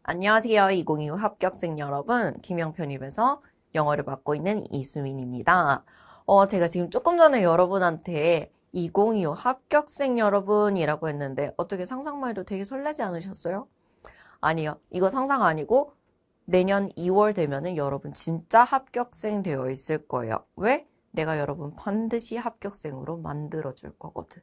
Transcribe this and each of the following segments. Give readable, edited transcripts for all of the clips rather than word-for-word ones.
안녕하세요. 2025 합격생 여러분. 김영편입에서 영어를 맡고 있는 이수민입니다. 제가 지금 조금 전에 여러분한테 2025 합격생 여러분이라고 했는데 어떻게 상상만 해도 되게 설레지 않으셨어요? 아니요. 이거 상상 아니고 내년 2월 되면은 여러분 진짜 합격생 되어 있을 거예요. 왜? 내가 여러분 반드시 합격생으로 만들어줄 거거든.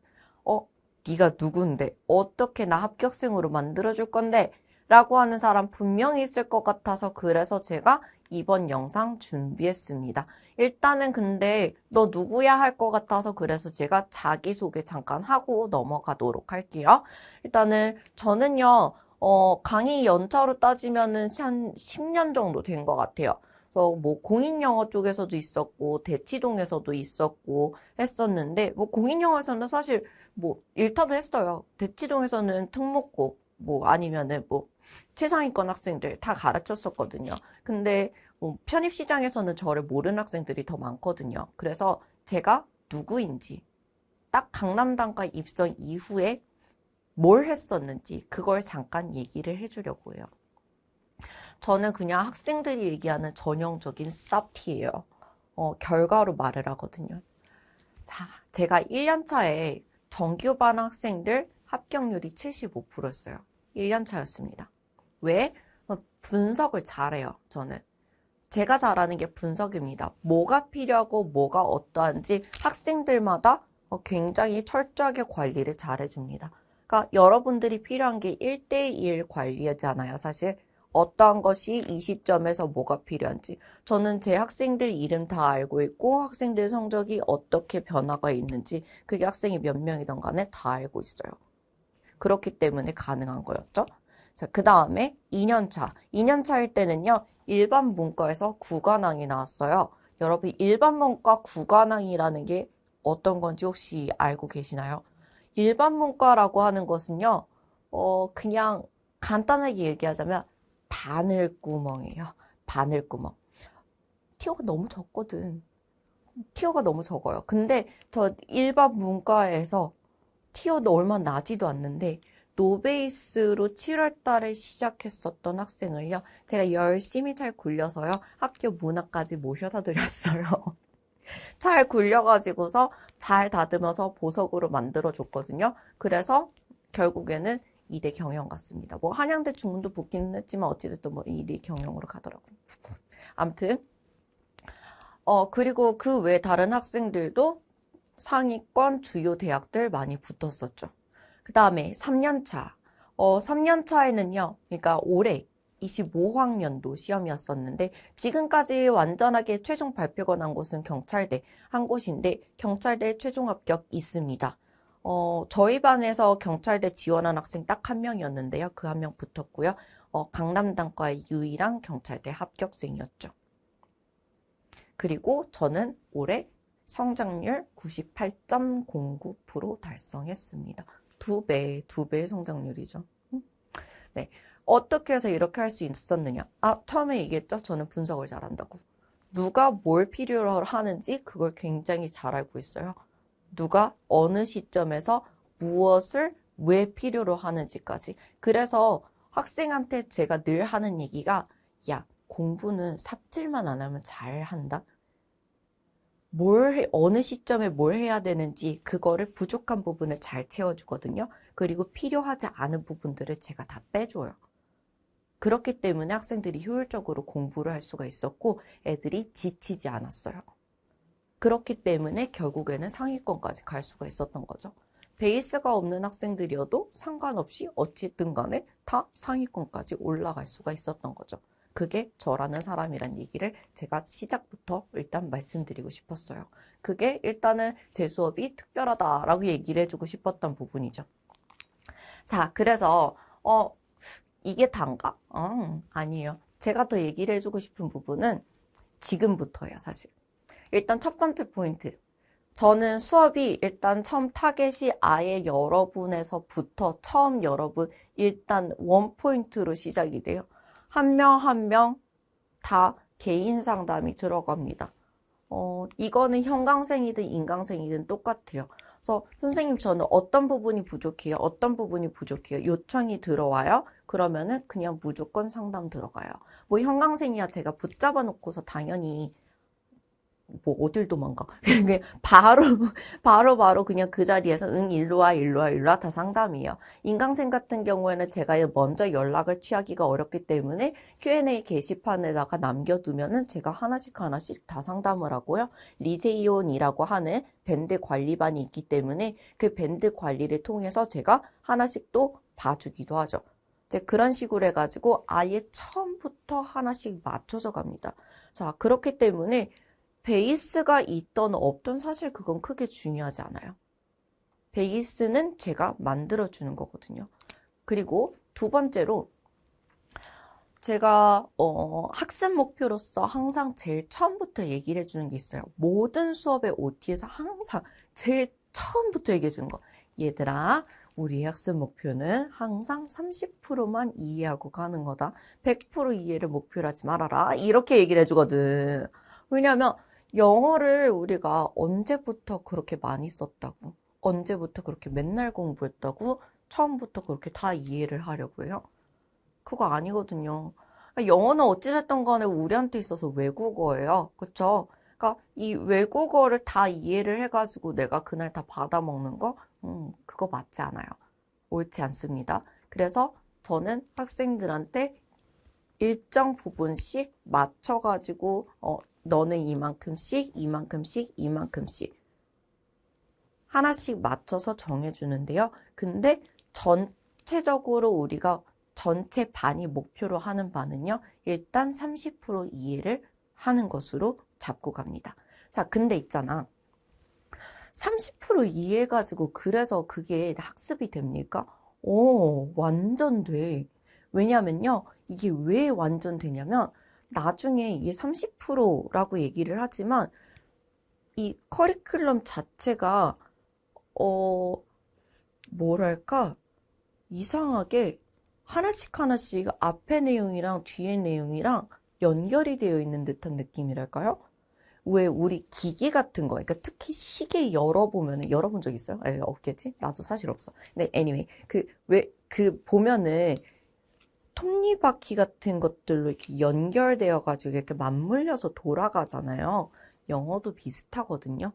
네가 누군데? 어떻게 나 합격생으로 만들어줄 건데? 라고 하는 사람 분명히 있을 것 같아서 그래서 제가 이번 영상 준비했습니다. 일단은 근데 너 누구야 할 것 같아서 그래서 제가 자기소개 잠깐 하고 넘어가도록 할게요. 일단은 저는요, 강의 연차로 따지면은 한 10년 정도 된 것 같아요. 그래서 뭐 공인영어 쪽에서도 있었고 대치동에서도 있었고 했었는데 뭐 공인영어에서는 사실 뭐 일타도 했어요. 대치동에서는 특목고 뭐 아니면은 뭐 최상위권 학생들 다 가르쳤었거든요. 근데 뭐 편입시장에서는 저를 모르는 학생들이 더 많거든요. 그래서 제가 누구인지 딱 강남단과 입성 이후에 뭘 했었는지 그걸 잠깐 얘기를 해주려고 해요. 저는 그냥 학생들이 얘기하는 전형적인 쌉티예요. 결과로 말을 하거든요. 자, 제가 1년 차에 정규반 학생들 합격률이 75%였어요. 1년 차였습니다. 왜? 분석을 잘해요, 저는. 제가 잘하는 게 분석입니다. 뭐가 필요하고 뭐가 어떠한지 학생들마다 굉장히 철저하게 관리를 잘해줍니다. 그러니까 여러분들이 필요한 게 1대1 관리잖아요, 사실. 어떠한 것이 이 시점에서 뭐가 필요한지. 저는 제 학생들 이름 다 알고 있고 학생들 성적이 어떻게 변화가 있는지 그게 학생이 몇 명이든 간에 다 알고 있어요. 그렇기 때문에 가능한 거였죠. 자, 그 다음에 2년차. 2년차일 때는요, 일반 문과에서 구관항이 나왔어요. 여러분, 일반 문과 구관항이라는 게 어떤 건지 혹시 알고 계시나요? 일반 문과라고 하는 것은요, 그냥 간단하게 얘기하자면 바늘구멍이에요. 바늘구멍. 티오가 너무 적거든. 티오가 너무 적어요. 근데 저 일반 문과에서 티어도 얼마 나지도 않는데 노베이스로 7월 달에 시작했었던 학생을요. 제가 열심히 잘 굴려서요. 학교 문화까지 모셔다 드렸어요. 잘 굴려가지고서 잘 다듬어서 보석으로 만들어줬거든요. 그래서 결국에는 이대 경영 갔습니다. 뭐 한양대 중문도 붙기는 했지만 어찌됐든 뭐 이대 경영으로 가더라고요. 아무튼 그리고 그 외 다른 학생들도 상위권 주요 대학들 많이 붙었었죠. 그 다음에 3년차. 3년차에는요, 그러니까 올해 25학년도 시험이었었는데, 지금까지 완전하게 최종 발표가 난 곳은 경찰대 한 곳인데, 경찰대 최종 합격 있습니다. 저희 반에서 경찰대 지원한 학생 딱 한 명이었는데요. 그 한 명 붙었고요. 강남단과의 유일한 경찰대 합격생이었죠. 그리고 저는 올해 성장률 98.09% 달성했습니다. 두 배의 성장률이죠. 네. 어떻게 해서 이렇게 할 수 있었느냐? 처음에 얘기했죠? 저는 분석을 잘한다고. 누가 뭘 필요로 하는지 그걸 굉장히 잘 알고 있어요. 누가 어느 시점에서 무엇을 왜 필요로 하는지까지. 그래서 학생한테 제가 늘 하는 얘기가 야, 공부는 삽질만 안 하면 잘 한다. 어느 시점에 뭘 해야 되는지 그거를 부족한 부분을 잘 채워주거든요. 그리고 필요하지 않은 부분들을 제가 다 빼줘요. 그렇기 때문에 학생들이 효율적으로 공부를 할 수가 있었고 애들이 지치지 않았어요. 그렇기 때문에 결국에는 상위권까지 갈 수가 있었던 거죠. 베이스가 없는 학생들이어도 상관없이 어찌든 간에 다 상위권까지 올라갈 수가 있었던 거죠. 그게 저라는 사람이란 얘기를 제가 시작부터 일단 말씀드리고 싶었어요. 그게 일단은 제 수업이 특별하다라고 얘기를 해주고 싶었던 부분이죠. 자, 그래서 이게 단가? 아니에요. 제가 더 얘기를 해주고 싶은 부분은 지금부터예요, 사실. 일단 첫 번째 포인트. 저는 수업이 일단 처음 타겟이 아예 여러분에서부터 처음 여러분 일단 원 포인트로 시작이 돼요. 한 명 한 명 다 개인 상담이 들어갑니다. 이거는 형광생이든 인강생이든 똑같아요. 그래서 선생님 저는 어떤 부분이 부족해요? 어떤 부분이 부족해요? 요청이 들어와요? 그러면은 그냥 무조건 상담 들어가요. 뭐 현강생이야 제가 붙잡아 놓고서 당연히 뭐 어딜 도망가. 그냥 바로 그냥 그 자리에서 응, 일로 와, 일로 와, 일로 와 다 상담이에요. 인강생 같은 경우에는 제가 먼저 연락을 취하기가 어렵기 때문에 Q&A 게시판에다가 남겨두면은 제가 하나씩 다 상담을 하고요. 리세이온이라고 하는 밴드 관리반이 있기 때문에 그 밴드 관리를 통해서 제가 하나씩 또 봐주기도 하죠. 이제 그런 식으로 해가지고 아예 처음부터 하나씩 맞춰서 갑니다. 자, 그렇기 때문에 베이스가 있던 없던 사실 그건 크게 중요하지 않아요. 베이스는 제가 만들어주는 거거든요. 그리고 두 번째로 제가 학습 목표로서 항상 제일 처음부터 얘기를 해주는 게 있어요. 모든 수업의 OT에서 항상 제일 처음부터 얘기해 주는 거. 얘들아, 우리의 학습 목표는 항상 30%만 이해하고 가는 거다. 100% 이해를 목표로 하지 말아라. 이렇게 얘기를 해주거든. 왜냐하면 영어를 우리가 언제부터 그렇게 많이 썼다고, 언제부터 그렇게 맨날 공부했다고, 처음부터 그렇게 다 이해를 하려고 해요? 그거 아니거든요. 영어는 어찌됐든 간에 우리한테 있어서 외국어예요. 그쵸? 그러니까 이 외국어를 다 이해를 해가지고 내가 그날 다 받아먹는 거? 그거 맞지 않아요. 옳지 않습니다. 그래서 저는 학생들한테 일정 부분씩 맞춰가지고 너는 이만큼씩, 이만큼씩, 이만큼씩 하나씩 맞춰서 정해주는데요. 근데 전체적으로 우리가 전체 반이 목표로 하는 바는요. 일단 30% 이해를 하는 것으로 잡고 갑니다. 자, 근데 있잖아. 30% 이해해가지고 그래서 그게 학습이 됩니까? 오, 완전 돼. 왜냐면요. 이게 왜 완전 되냐면 나중에 이게 30%라고 얘기를 하지만 이 커리큘럼 자체가 뭐랄까 이상하게 하나씩 앞에 내용이랑 뒤에 내용이랑 연결이 되어 있는 듯한 느낌이랄까요? 왜 우리 기계 같은 거, 그러니까 특히 시계 열어본 적 있어요? 에, 없겠지? 나도 사실 없어. 근데 anyway, 보면은 톱니바퀴 같은 것들로 이렇게 연결되어가지고 이렇게 맞물려서 돌아가잖아요. 영어도 비슷하거든요.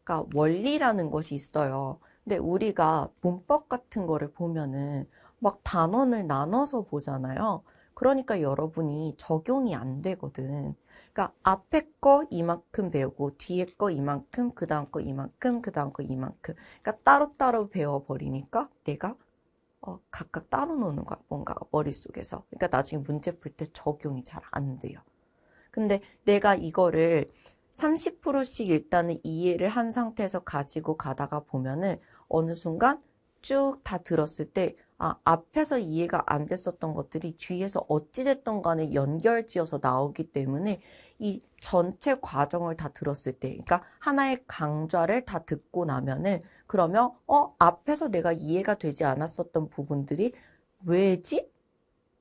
그러니까 원리라는 것이 있어요. 근데 우리가 문법 같은 거를 보면은 막 단원을 나눠서 보잖아요. 그러니까 여러분이 적용이 안 되거든. 그러니까 앞에 거 이만큼 배우고 뒤에 거 이만큼, 그 다음 거 이만큼, 그 다음 거 이만큼. 그러니까 따로따로 배워버리니까 내가 각각 따로 노는 거야. 뭔가 머릿속에서. 그러니까 나중에 문제 풀 때 적용이 잘 안 돼요. 근데 내가 이거를 30%씩 일단은 이해를 한 상태에서 가지고 가다가 보면은 어느 순간 쭉 다 들었을 때, 앞에서 이해가 안 됐었던 것들이 뒤에서 어찌됐던 간에 연결지어서 나오기 때문에 이 전체 과정을 다 들었을 때, 그러니까 하나의 강좌를 다 듣고 나면은 그러면, 앞에서 내가 이해가 되지 않았었던 부분들이 왜지?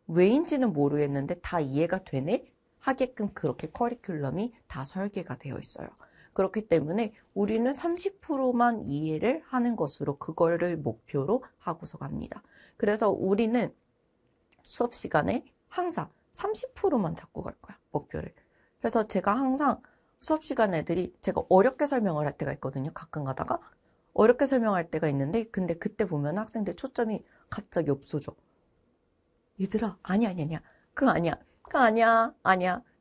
왜인지는 모르겠는데 다 이해가 되네? 하게끔 그렇게 커리큘럼이 다 설계가 되어 있어요. 그렇기 때문에 우리는 30%만 이해를 하는 것으로 그거를 목표로 하고서 갑니다. 그래서 우리는 수업 시간에 항상 30%만 잡고 갈 거야, 목표를. 그래서 제가 항상 수업 시간 애들이 제가 어렵게 설명을 할 때가 있거든요, 가끔 가다가. 어렵게 설명할 때가 있는데, 근데 그때 보면 학생들 초점이 갑자기 없어져. 얘들아, 아니야. 그거 아니야. 그거 아니야.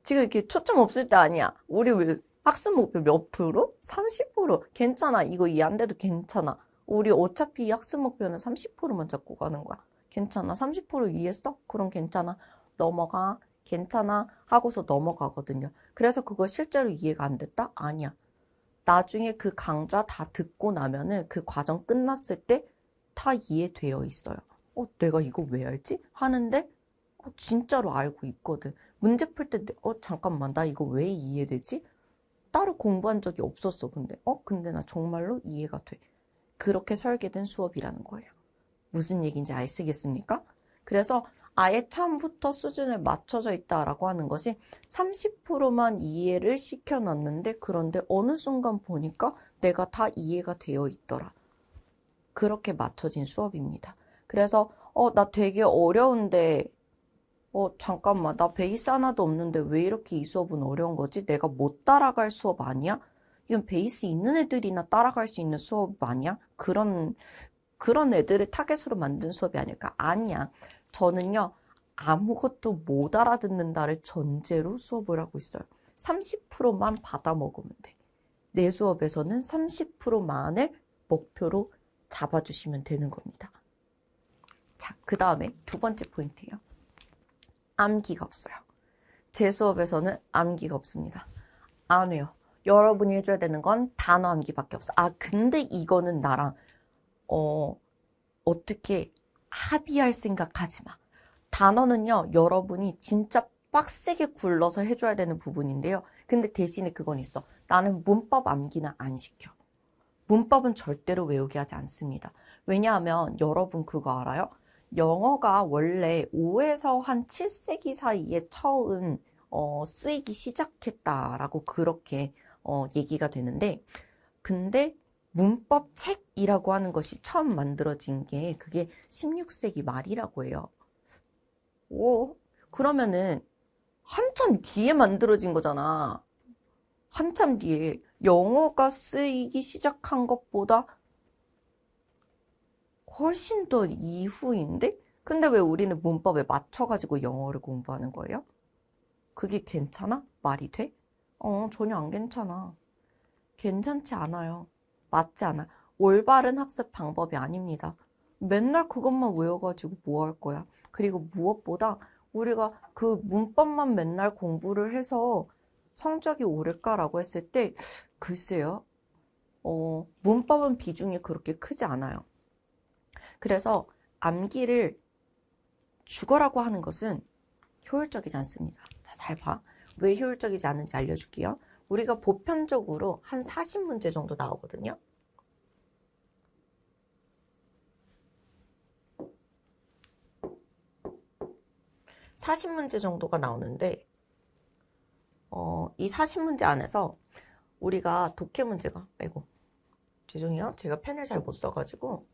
지금 이렇게 초점 없을 때 아니야. 우리 왜 학습 목표 몇 프로? 30%. 괜찮아. 이거 이해 안 돼도 괜찮아. 우리 어차피 학습 목표는 30%만 잡고 가는 거야. 괜찮아. 30% 이해했어? 그럼 괜찮아. 넘어가. 괜찮아. 하고서 넘어가거든요. 그래서 그거 실제로 이해가 안 됐다? 아니야. 나중에 그 강좌 다 듣고 나면은 그 과정 끝났을 때 다 이해되어 있어요. 내가 이거 왜 알지? 하는데 진짜로 알고 있거든. 문제 풀 때 잠깐만 나 이거 왜 이해되지? 따로 공부한 적이 없었어. 근데 나 정말로 이해가 돼. 그렇게 설계된 수업이라는 거예요. 무슨 얘기인지 아시겠습니까? 그래서 아예 처음부터 수준을 맞춰져 있다라고 하는 것이 30%만 이해를 시켜놨는데 그런데 어느 순간 보니까 내가 다 이해가 되어 있더라. 그렇게 맞춰진 수업입니다. 그래서 나 되게 어려운데 잠깐만, 나 베이스 하나도 없는데 왜 이렇게 이 수업은 어려운 거지? 내가 못 따라갈 수업 아니야? 이건 베이스 있는 애들이나 따라갈 수 있는 수업 아니야? 그런 애들을 타겟으로 만든 수업이 아닐까? 아니야. 저는요, 아무것도 못 알아듣는다를 전제로 수업을 하고 있어요. 30%만 받아먹으면 돼. 내 수업에서는 30%만을 목표로 잡아주시면 되는 겁니다. 자, 그 다음에 두 번째 포인트예요. 암기가 없어요. 제 수업에서는 암기가 없습니다. 안 해요. 여러분이 해줘야 되는 건 단어 암기밖에 없어. 근데 이거는 나랑 어떻게 합의할 생각하지 마. 단어는요, 여러분이 진짜 빡세게 굴러서 해줘야 되는 부분인데요. 근데 대신에 그건 있어. 나는 문법 암기는 안 시켜. 문법은 절대로 외우게 하지 않습니다. 왜냐하면 여러분 그거 알아요? 영어가 원래 5에서 한 7세기 사이에 처음 쓰이기 시작했다라고 그렇게 얘기가 되는데, 근데 문법 책이라고 하는 것이 처음 만들어진 게 그게 16세기 말이라고 해요. 그러면은 한참 뒤에 만들어진 거잖아. 한참 뒤에 영어가 쓰이기 시작한 것보다 훨씬 더 이후인데? 근데 왜 우리는 문법에 맞춰가지고 영어를 공부하는 거예요? 그게 괜찮아? 말이 돼? 전혀 안 괜찮아. 괜찮지 않아요. 맞지 않아. 올바른 학습 방법이 아닙니다. 맨날 그것만 외워가지고 뭐 할 거야. 그리고 무엇보다 우리가 그 문법만 맨날 공부를 해서 성적이 오를까라고 했을 때, 글쎄요. 문법은 비중이 그렇게 크지 않아요. 그래서 암기를 죽어라고 하는 것은 효율적이지 않습니다. 자, 잘 봐. 왜 효율적이지 않은지 알려줄게요. 우리가 보편적으로 한 40문제 정도 나오거든요. (40문제) 정도가 나오는데 이 40문제 안에서 우리가 독해 문제가 죄송해요. 제가 펜을 잘 못 써가지고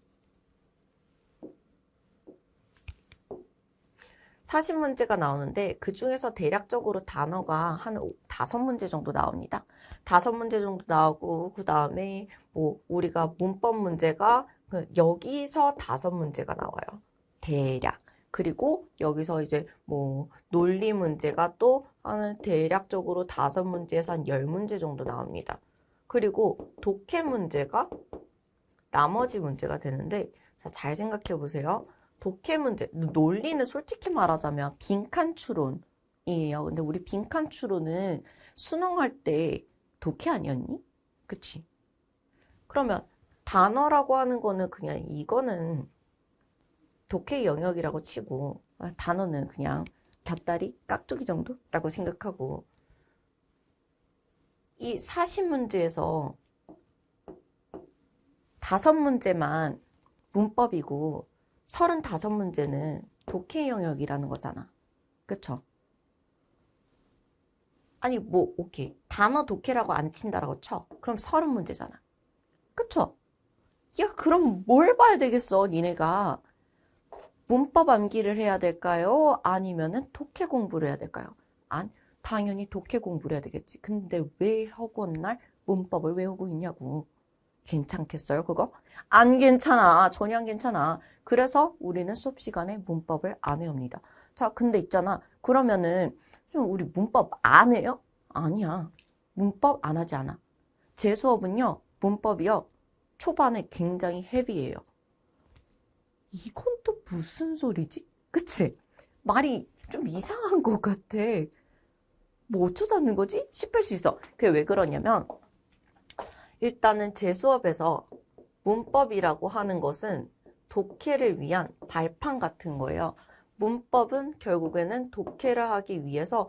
40문제가 나오는데 그 중에서 대략적으로 단어가 한 5문제 정도 나옵니다. 5문제 정도 나오고 그 다음에 뭐 우리가 문법 문제가 여기서 5문제가 나와요. 대략. 그리고 여기서 이제 뭐 논리 문제가 또 한 대략적으로 5문제에서 한 10문제 정도 나옵니다. 그리고 독해 문제가 나머지 문제가 되는데, 자, 잘 생각해 보세요. 독해 문제, 논리는 솔직히 말하자면 빈칸 추론이에요. 근데 우리 빈칸 추론은 수능할 때 독해 아니었니? 그치? 그러면 단어라고 하는 거는 그냥 이거는 독해 영역이라고 치고, 단어는 그냥 곁다리, 깍두기 정도라고 생각하고, 이 40문제에서 5문제만 문법이고 35문제는 독해 영역이라는 거잖아. 그쵸? 아니 뭐 오케이. 단어 독해라고 안 친다라고 쳐. 그럼 30문제잖아. 그쵸? 야, 그럼 뭘 봐야 되겠어, 니네가? 문법 암기를 해야 될까요? 아니면은 독해 공부를 해야 될까요? 당연히 독해 공부를 해야 되겠지. 근데 왜 허구날 문법을 외우고 있냐고. 괜찮겠어요, 그거? 안 괜찮아. 전혀 안 괜찮아. 그래서 우리는 수업 시간에 문법을 안 외웁니다. 자, 근데 있잖아. 그러면은 선생님, 우리 문법 안 해요? 아니야. 문법 안 하지 않아. 제 수업은요, 문법이요, 초반에 굉장히 헤비해요. 이건 또 무슨 소리지? 그치? 말이 좀 이상한 것 같아. 뭐 어쩌자는 거지? 싶을 수 있어. 그게 왜 그러냐면, 일단은 제 수업에서 문법이라고 하는 것은 독해를 위한 발판 같은 거예요. 문법은 결국에는 독해를 하기 위해서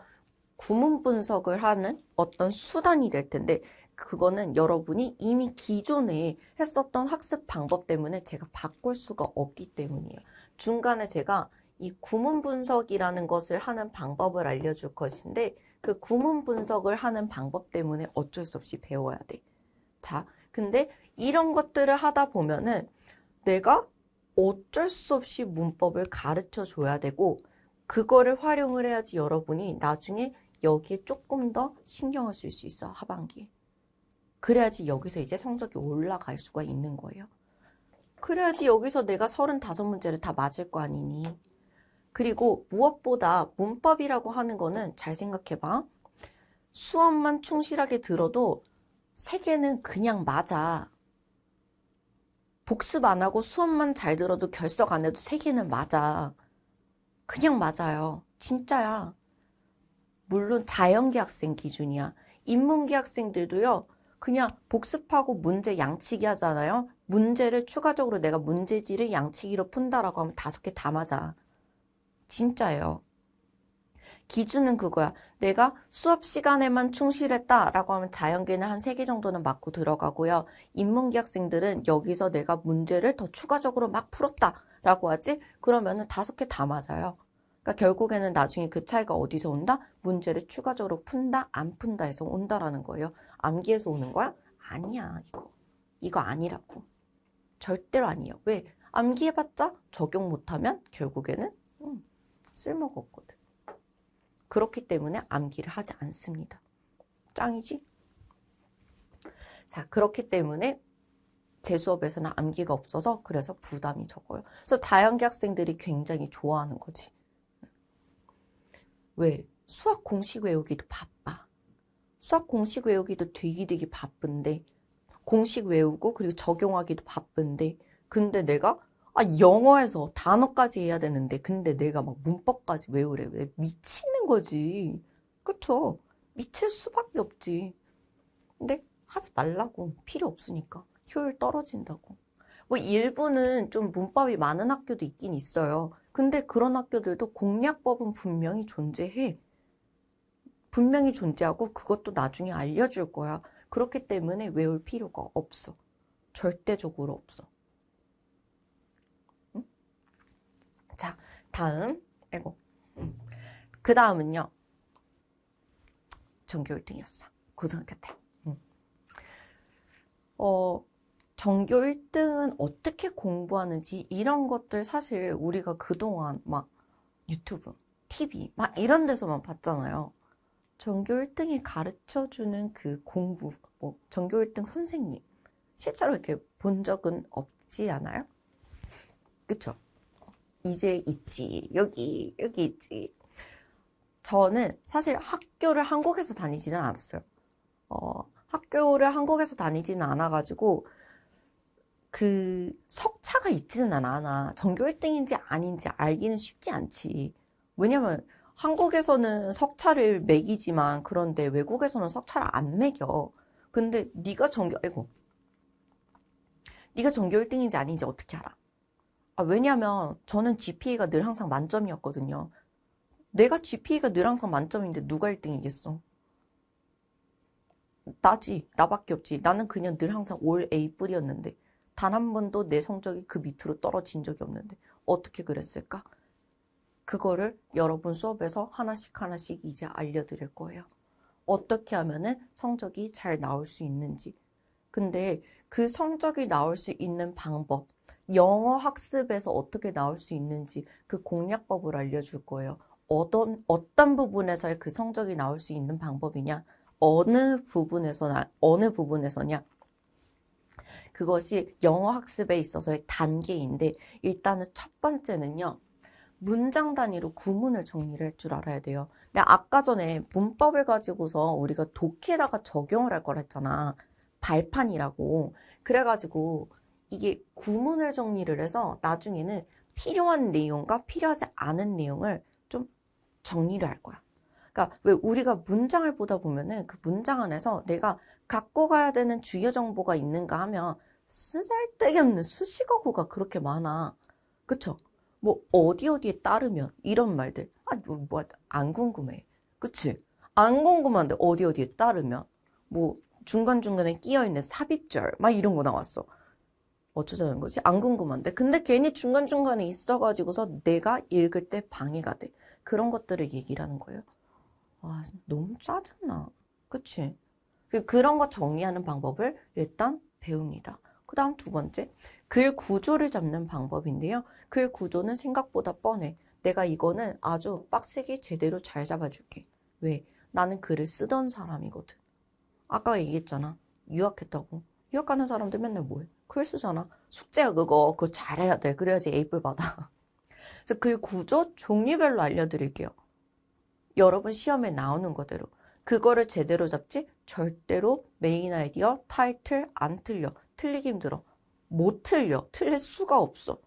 구문 분석을 하는 어떤 수단이 될 텐데, 그거는 여러분이 이미 기존에 했었던 학습 방법 때문에 제가 바꿀 수가 없기 때문이에요. 중간에 제가 이 구문 분석이라는 것을 하는 방법을 알려줄 것인데, 그 구문 분석을 하는 방법 때문에 어쩔 수 없이 배워야 돼. 자, 근데 이런 것들을 하다 보면은 내가 어쩔 수 없이 문법을 가르쳐 줘야 되고 그거를 활용을 해야지 여러분이 나중에 여기에 조금 더 신경을 쓸 수 있어, 하반기에. 그래야지 여기서 이제 성적이 올라갈 수가 있는 거예요. 그래야지 여기서 내가 35문제를 다 맞을 거 아니니. 그리고 무엇보다 문법이라고 하는 거는 잘 생각해봐. 수업만 충실하게 들어도 세계는 그냥 맞아. 복습 안 하고 수업만 잘 들어도 결석 안 해도 세계는 맞아. 그냥 맞아요. 진짜야. 물론 자연계 학생 기준이야. 인문계 학생들도요. 그냥 복습하고 문제 양치기 하잖아요. 문제를 추가적으로 내가 문제지를 양치기로 푼다라고 하면 5개 다 맞아. 진짜예요. 기준은 그거야. 내가 수업 시간에만 충실했다라고 하면 자연계는 한 3개 정도는 맞고 들어가고요. 인문계 학생들은 여기서 내가 문제를 더 추가적으로 막 풀었다라고 하지? 그러면은 5개 다 맞아요. 그러니까 결국에는 나중에 그 차이가 어디서 온다? 문제를 추가적으로 푼다, 안 푼다 해서 온다라는 거예요. 암기에서 오는 거야? 아니야, 이거. 이거 아니라고. 절대로 아니에요. 왜? 암기해봤자 적용 못하면 결국에는 쓸모가 없거든. 그렇기 때문에 암기를 하지 않습니다. 짱이지? 자, 그렇기 때문에 제 수업에서는 암기가 없어서 그래서 부담이 적어요. 그래서 자연계 학생들이 굉장히 좋아하는 거지. 왜? 수학 공식 외우기도 바빠. 수학 공식 외우기도 되게 바쁜데 공식 외우고 그리고 적용하기도 바쁜데 근데 내가 영어에서 단어까지 해야 되는데 근데 내가 막 문법까지 외우래. 왜? 미치는 거지. 그쵸? 미칠 수밖에 없지. 근데 하지 말라고. 필요 없으니까. 효율 떨어진다고. 뭐 일부는 좀 문법이 많은 학교도 있긴 있어요. 근데 그런 학교들도 공략법은 분명히 존재해. 분명히 존재하고 그것도 나중에 알려줄 거야. 그렇기 때문에 외울 필요가 없어. 절대적으로 없어. 응? 자, 다음. 그 다음은요. 전교 1등이었어. 고등학교 때. 전교 1등은 어떻게 공부하는지 이런 것들 사실 우리가 그동안 막 유튜브, TV 막 이런 데서만 봤잖아요. 전교 1등이 가르쳐주는 그 공부, 뭐 전교 1등 선생님 실제로 이렇게 본 적은 없지 않아요? 그쵸? 이제 있지. 여기 있지. 저는 사실 학교를 한국에서 다니지는 않았어요. 학교를 한국에서 다니지는 않아가지고 그 석차가 있지는 않아. 전교 1등인지 아닌지 알기는 쉽지 않지. 왜냐면 한국에서는 석차를 매기지만 그런데 외국에서는 석차를 안 매겨. 근데 네가 전교 1등인지 아닌지 어떻게 알아? 왜냐면 저는 GPA가 늘 항상 만점이었거든요. 내가 GPA가 늘 항상 만점인데 누가 1등이겠어? 나지. 나밖에 없지. 나는 그냥 늘 항상 올 A 뿌리였는데 단 한 번도 내 성적이 그 밑으로 떨어진 적이 없는데 어떻게 그랬을까? 그거를 여러분 수업에서 하나씩 이제 알려드릴 거예요. 어떻게 하면은 성적이 잘 나올 수 있는지. 근데 그 성적이 나올 수 있는 방법, 영어 학습에서 어떻게 나올 수 있는지 그 공략법을 알려줄 거예요. 어떤 부분에서의 그 성적이 나올 수 있는 방법이냐, 어느 부분에서냐, 그것이 영어 학습에 있어서의 단계인데 일단은 첫 번째는요. 문장 단위로 구문을 정리를 할 줄 알아야 돼요. 근데 아까 전에 문법을 가지고서 우리가 독해에다가 적용을 할 거라 했잖아. 발판이라고. 그래가지고 이게 구문을 정리를 해서 나중에는 필요한 내용과 필요하지 않은 내용을 좀 정리를 할 거야. 그러니까 왜 우리가 문장을 보다 보면은 그 문장 안에서 내가 갖고 가야 되는 주요 정보가 있는가 하면 쓰잘데기없는 수식어구가 그렇게 많아. 그쵸? 뭐 어디에 따르면 이런 말들. 안 궁금해. 그치? 안 궁금한데 어디에 따르면 뭐 중간중간에 끼어있는 삽입절 막 이런 거 나왔어. 어쩌자는 거지? 안 궁금한데. 근데 괜히 중간중간에 있어가지고서 내가 읽을 때 방해가 돼. 그런 것들을 얘기를 하는 거예요. 너무 짜증나. 그치? 그런 거 정리하는 방법을 일단 배웁니다. 그 다음 두 번째, 글 구조를 잡는 방법인데요. 글 구조는 생각보다 뻔해. 내가 이거는 아주 빡세게 제대로 잘 잡아줄게. 왜? 나는 글을 쓰던 사람이거든. 아까 얘기했잖아. 유학했다고. 유학하는 사람들 맨날 뭐해? 글 쓰잖아. 숙제야 그거 잘해야 돼. 그래야지 A뿔 받아. 그래서 글 구조 종류별로 알려드릴게요. 여러분 시험에 나오는 거대로. 그거를 제대로 잡지 절대로 메인 아이디어, 타이틀 안 틀려. 틀리기 힘들어. 못 틀려. 틀릴 수가 없어.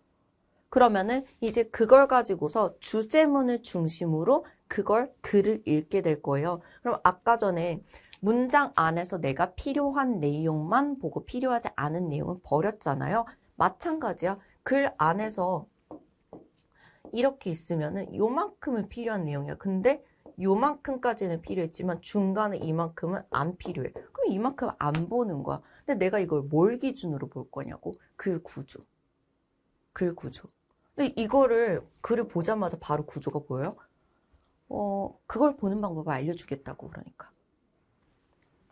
그러면은 이제 그걸 가지고서 주제문을 중심으로 그걸 글을 읽게 될 거예요. 그럼 아까 전에 문장 안에서 내가 필요한 내용만 보고 필요하지 않은 내용은 버렸잖아요. 마찬가지야. 글 안에서 이렇게 있으면은 요만큼은 필요한 내용이야. 근데 요만큼까지는 필요했지만 중간에 이만큼은 안 필요해. 그럼 이만큼 안 보는 거야. 근데 내가 이걸 뭘 기준으로 볼 거냐고. 글 구조. 글 구조. 근데 이거를 글을 보자마자 바로 구조가 보여요? 그걸 보는 방법을 알려주겠다고 그러니까.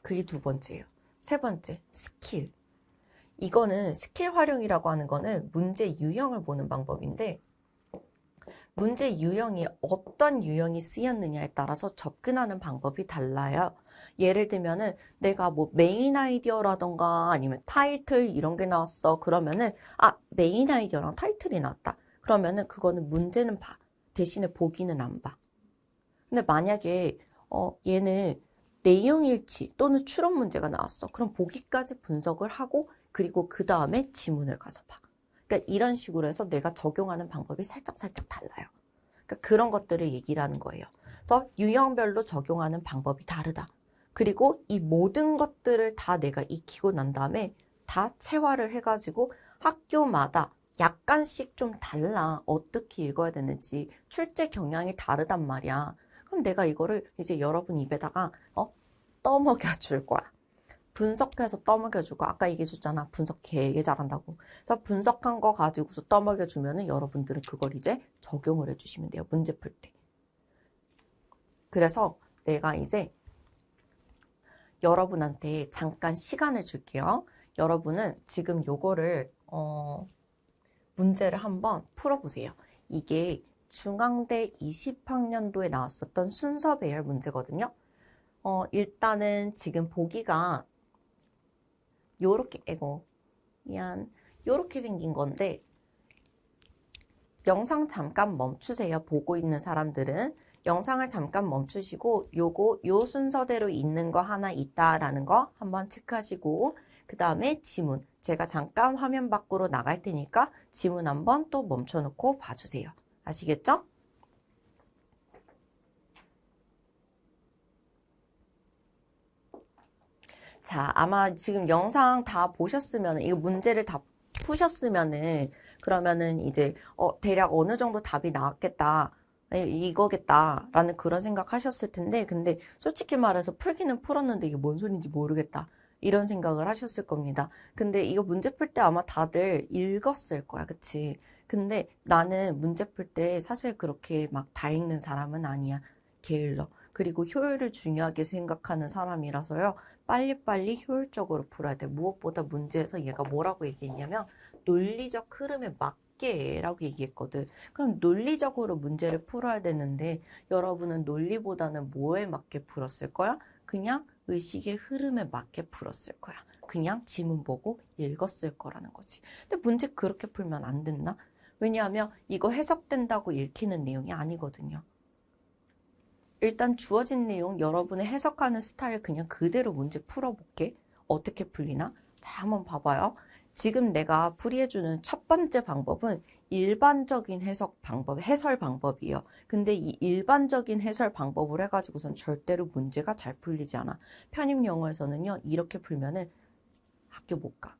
그게 두 번째예요. 세 번째, 스킬. 이거는 스킬 활용이라고 하는 거는 문제 유형을 보는 방법인데 문제 유형이 어떤 유형이 쓰였느냐에 따라서 접근하는 방법이 달라요. 예를 들면은 내가 뭐 메인 아이디어라던가 아니면 타이틀 이런 게 나왔어. 그러면은 메인 아이디어랑 타이틀이 나왔다. 그러면은 그거는 문제는 봐. 대신에 보기는 안 봐. 근데 만약에 얘는 내용 일치 또는 추론 문제가 나왔어. 그럼 보기까지 분석을 하고 그리고 그 다음에 지문을 가서 봐. 그러니까 이런 식으로 해서 내가 적용하는 방법이 살짝 달라요. 그러니까 그런 것들을 얘기를 하는 거예요. 그래서 유형별로 적용하는 방법이 다르다. 그리고 이 모든 것들을 다 내가 익히고 난 다음에 다 체화를 해가지고 학교마다 약간씩 좀 달라. 어떻게 읽어야 되는지 출제 경향이 다르단 말이야. 그럼 내가 이거를 이제 여러분 입에다가 떠먹여 줄 거야. 분석해서 떠먹여주고 아까 얘기해줬잖아. 분석 되게 잘한다고. 그래서 분석한 거 가지고서 떠먹여주면은 여러분들은 그걸 이제 적용을 해주시면 돼요. 문제 풀 때. 그래서 내가 이제 여러분한테 잠깐 시간을 줄게요. 여러분은 지금 요거를 문제를 한번 풀어보세요. 이게 중앙대 20학년도에 나왔었던 순서 배열 문제거든요. 일단은 지금 보기가 요렇게 요렇게 생긴 건데 영상 잠깐 멈추세요. 보고 있는 사람들은 영상을 잠깐 멈추시고 요 순서대로 있는 거 하나 있다라는 거 한번 체크하시고 그 다음에 지문 제가 잠깐 화면 밖으로 나갈 테니까 지문 한번 또 멈춰놓고 봐주세요. 아시겠죠? 자, 아마 지금 영상 다 보셨으면, 이거 문제를 다 푸셨으면은, 그러면은 이제, 대략 어느 정도 답이 나왔겠다, 이거겠다라는 그런 생각 하셨을 텐데, 근데 솔직히 말해서 풀기는 풀었는데 이게 뭔 소린지 모르겠다. 이런 생각을 하셨을 겁니다. 근데 이거 문제 풀 때 아마 다들 읽었을 거야, 그치? 근데 나는 문제 풀 때 사실 그렇게 막 다 읽는 사람은 아니야. 게을러. 그리고 효율을 중요하게 생각하는 사람이라서요. 빨리빨리 효율적으로 풀어야 돼. 무엇보다 문제에서 얘가 뭐라고 얘기했냐면 논리적 흐름에 맞게 라고 얘기했거든. 그럼 논리적으로 문제를 풀어야 되는데 여러분은 논리보다는 뭐에 맞게 풀었을 거야? 그냥 의식의 흐름에 맞게 풀었을 거야. 그냥 지문 보고 읽었을 거라는 거지. 근데 문제 그렇게 풀면 안 된다? 왜냐하면 이거 해석된다고 읽히는 내용이 아니거든요. 일단 주어진 내용 여러분의 해석하는 스타일 그냥 그대로 문제 풀어볼게. 어떻게 풀리나? 자, 한번 봐봐요. 지금 내가 풀이해주는 첫 번째 방법은 일반적인 해설 방법이에요. 근데 이 일반적인 해설 방법을 해가지고선 절대로 문제가 잘 풀리지 않아. 편입 영어에서는요, 이렇게 풀면은 학교 못 가.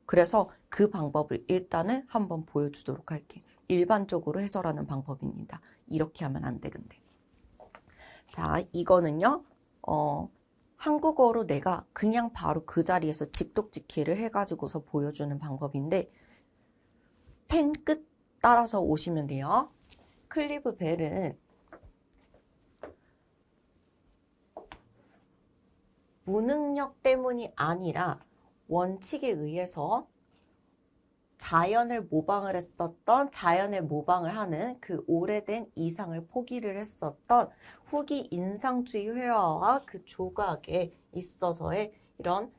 그래서 그 방법을 일단은 한번 보여주도록 할게. 일반적으로 해설하는 방법입니다. 이렇게 하면 안 돼, 근데. 자, 이거는요, 한국어로 내가 그냥 바로 그 자리에서 직독직히를 해가지고서 보여주는 방법인데, 펜 끝 따라서 오시면 돼요. 클리브 벨은 무능력 때문이 아니라 원칙에 의해서 자연을 모방을 했었던, 자연을 모방을 하는 그 오래된 이상을 포기를 했었던 후기 인상주의 회화와 그 조각에 있어서의 이런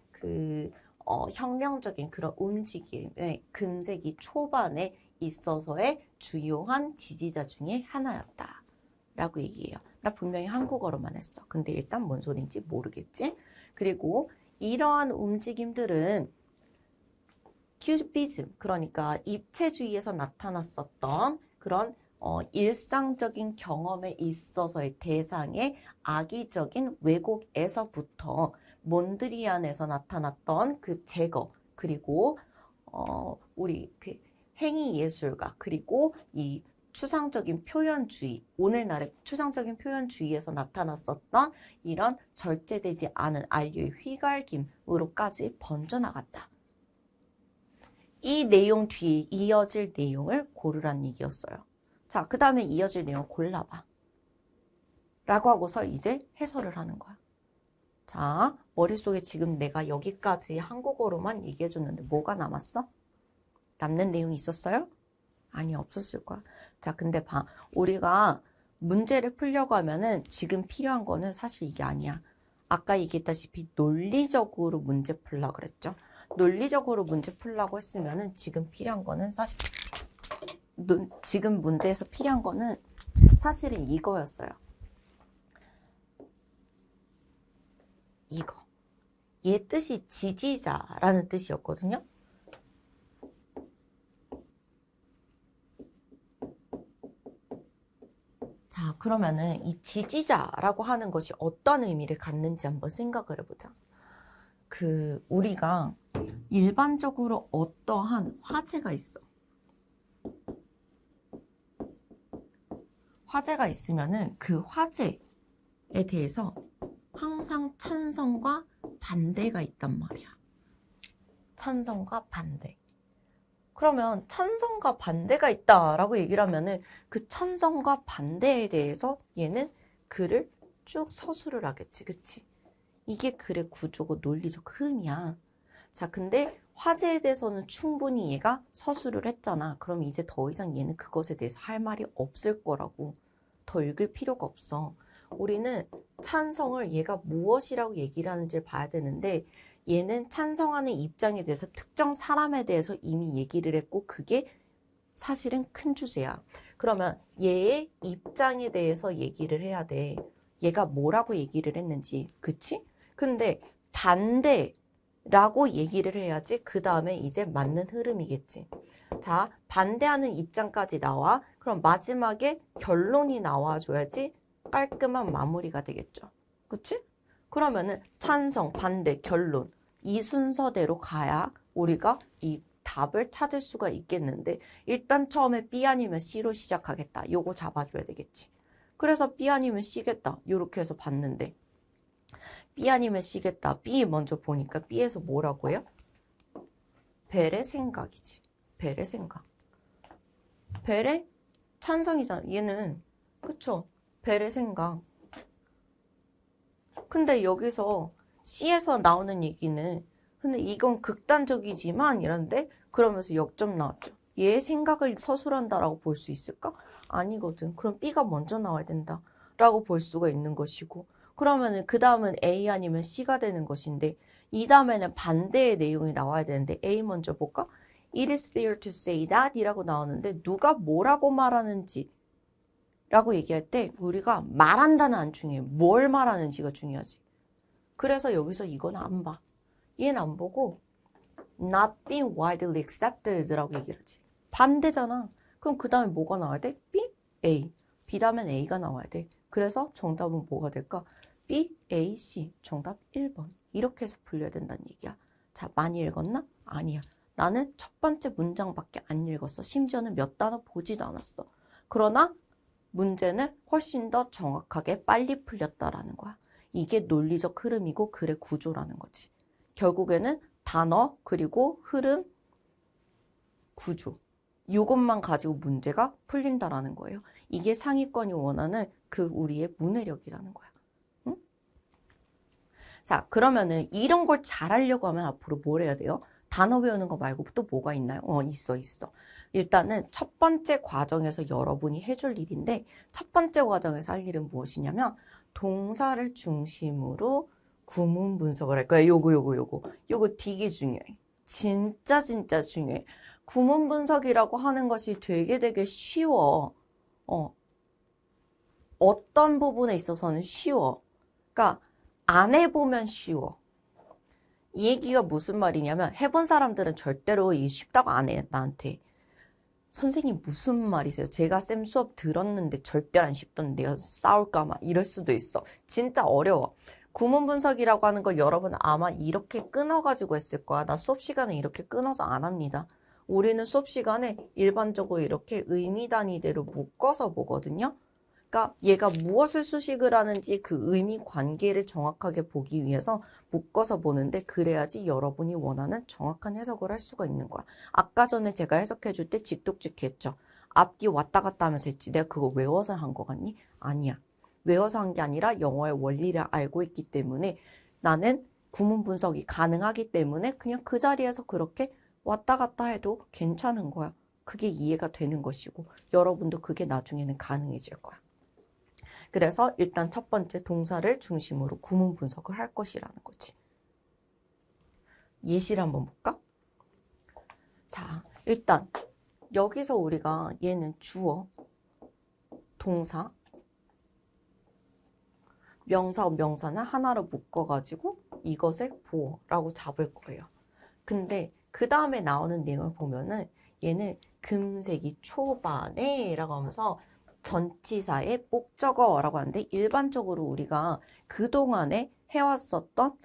혁명적인 그런 움직임의 금세기 초반에 있어서의 주요한 지지자 중에 하나였다 라고 얘기해요. 나 분명히 한국어로만 했어. 근데 일단 뭔 소린지 모르겠지? 그리고 이러한 움직임들은 큐비즘, 그러니까 입체주의에서 나타났었던 그런 일상적인 경험에 있어서의 대상의 악의적인 왜곡에서부터 몬드리안에서 나타났던 그 제거, 그리고 우리 그 행위 예술가, 그리고 이 추상적인 표현주의, 오늘날의 추상적인 표현주의에서 나타났었던 이런 절제되지 않은 안류의 휘갈김으로까지 번져나갔다. 이 내용 뒤에 이어질 내용을 고르란 얘기였어요. 자, 그 다음에 이어질 내용 골라봐. 라고 하고서 이제 해설을 하는 거야. 자, 머릿속에 지금 내가 여기까지 한국어로만 얘기해줬는데 뭐가 남았어? 남는 내용이 있었어요? 아니, 없었을 거야. 자, 근데 봐. 우리가 문제를 풀려고 하면은 지금 필요한 거는 사실 이게 아니야. 아까 얘기했다시피 논리적으로 문제 풀려고 그랬죠. 논리적으로 문제 풀려고 했으면은 지금 필요한 거는 사실 지금 문제에서 필요한 거는 사실은 이거였어요. 이거. 얘 뜻이 지지자라는 뜻이었거든요. 자, 그러면은 이 지지자라고 하는 것이 어떤 의미를 갖는지 한번 생각을 해보자. 우리가 일반적으로 어떠한 화제가 있어. 화제가 있으면은 그 화제에 대해서 항상 찬성과 반대가 있단 말이야. 찬성과 반대. 그러면 찬성과 반대가 있다라고 얘기를 하면은 그 찬성과 반대에 대해서 얘는 글을 쭉 서술을 하겠지. 그치? 이게 글의 구조고 논리적 흐름이야. 자, 근데 화제에 대해서는 충분히 얘가 서술을 했잖아. 그럼 이제 더 이상 얘는 그것에 대해서 할 말이 없을 거라고. 더 읽을 필요가 없어. 우리는 찬성을 얘가 무엇이라고 얘기를 하는지를 봐야 되는데 얘는 찬성하는 입장에 대해서 특정 사람에 대해서 이미 얘기를 했고 그게 사실은 큰 주제야. 그러면 얘의 입장에 대해서 얘기를 해야 돼. 얘가 뭐라고 얘기를 했는지. 그치? 근데 반대라고 얘기를 해야지 그 다음에 이제 맞는 흐름이겠지. 자, 반대하는 입장까지 나와. 그럼 마지막에 결론이 나와줘야지 깔끔한 마무리가 되겠죠. 그치? 그러면은 찬성, 반대, 결론 이 순서대로 가야 우리가 이 답을 찾을 수가 있겠는데 일단 처음에 B 아니면 C로 시작하겠다. 요거 잡아줘야 되겠지. 그래서 B 아니면 C겠다. 요렇게 해서 봤는데 B 아니면 C겠다. B 먼저 보니까 B에서 뭐라고 해요? 벨의 생각이지. 벨의 생각. 벨의 찬성이잖아. 얘는 그쵸? 벨의 생각. 근데 여기서 C에서 나오는 얘기는 근데 이건 극단적이지만 이런데 그러면서 역점 나왔죠. 얘의 생각을 서술한다라고 볼 수 있을까? 아니거든. 그럼 B가 먼저 나와야 된다라고 볼 수가 있는 것이고 그러면은 그 다음은 A 아니면 C가 되는 것인데 이 다음에는 반대의 내용이 나와야 되는데 A 먼저 볼까? It is fair to say that 이라고 나오는데 누가 뭐라고 말하는지 라고 얘기할 때 우리가 말한다는 안 중요해. 뭘 말하는지가 중요하지. 그래서 여기서 이건 안 봐. 얘는 안 보고 not being widely accepted 라고 얘기를 하지. 반대잖아. 그럼 그 다음에 뭐가 나와야 돼? B, A. B 다음엔 A가 나와야 돼. 그래서 정답은 뭐가 될까? B, A, C. 정답 1번. 이렇게 해서 풀려야 된다는 얘기야. 자, 많이 읽었나? 아니야. 나는 첫 번째 문장밖에 안 읽었어. 심지어는 몇 단어 보지도 않았어. 그러나 문제는 훨씬 더 정확하게 빨리 풀렸다라는 거야. 이게 논리적 흐름이고 글의 구조라는 거지. 결국에는 단어 그리고 흐름, 구조 이것만 가지고 문제가 풀린다라는 거예요. 이게 상위권이 원하는 그 우리의 문해력이라는 거야. 응? 자, 그러면은 이런 걸 잘하려고 하면 앞으로 뭘 해야 돼요? 단어 외우는 거 말고 또 뭐가 있나요? 있어. 일단은 첫 번째 과정에서 여러분이 해줄 일인데 첫 번째 과정에서 할 일은 무엇이냐면 동사를 중심으로 구문 분석을 할 거야. 요거 되게 중요해. 진짜 중요해. 구문 분석이라고 하는 것이 되게 쉬워. 어떤 부분에 있어서는 쉬워. 그러니까 안 해보면 쉬워. 이 얘기가 무슨 말이냐면 해본 사람들은 절대로 이 쉽다고 안 해, 나한테. 선생님 무슨 말이세요? 제가 쌤 수업 들었는데 절대 안 쉽던데요. 싸울까 봐 이럴 수도 있어. 진짜 어려워. 구문 분석이라고 하는 거 여러분 아마 이렇게 끊어가지고 했을 거야. 나 수업 시간에 이렇게 끊어서 안 합니다. 우리는 수업 시간에 일반적으로 이렇게 의미 단위대로 묶어서 보거든요. 그러니까 얘가 무엇을 수식을 하는지 그 의미 관계를 정확하게 보기 위해서 묶어서 보는데 그래야지 여러분이 원하는 정확한 해석을 할 수가 있는 거야. 아까 전에 제가 해석해 줄 때 직독직해 했죠. 앞뒤 왔다 갔다 하면서 했지. 내가 그거 외워서 한 거 같니? 아니야. 외워서 한 게 아니라 영어의 원리를 알고 있기 때문에 나는 구문 분석이 가능하기 때문에 그냥 그 자리에서 그렇게 왔다 갔다 해도 괜찮은 거야. 그게 이해가 되는 것이고 여러분도 그게 나중에는 가능해질 거야. 그래서 일단 첫 번째 동사를 중심으로 구문 분석을 할 것이라는 거지. 예시를 한번 볼까? 자, 일단 여기서 우리가 얘는 주어, 동사, 명사는 하나로 묶어가지고 이것의 보어라고 잡을 거예요. 근데 그 다음에 나오는 내용을 보면은 얘는 금세기 초반에 라고 하면서 전치사의 목적어라고 하는데 일반적으로 우리가 그동안에 해왔었던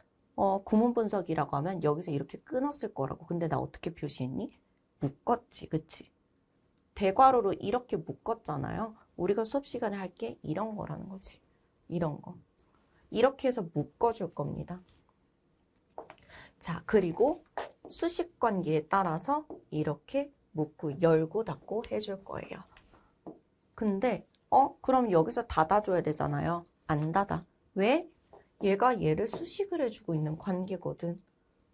구문 분석이라고 하면 여기서 이렇게 끊었을 거라고. 근데 나 어떻게 표시했니? 묶었지, 그치? 대괄호로 이렇게 묶었잖아요. 우리가 수업 시간에 할 게 이런 거라는 거지. 이런 거. 이렇게 해서 묶어줄 겁니다. 자, 그리고 수식 관계에 따라서 이렇게 묶고 열고 닫고 해줄 거예요. 근데 그럼 여기서 닫아줘야 되잖아요. 안 닫아. 왜? 얘가 얘를 수식을 해주고 있는 관계거든.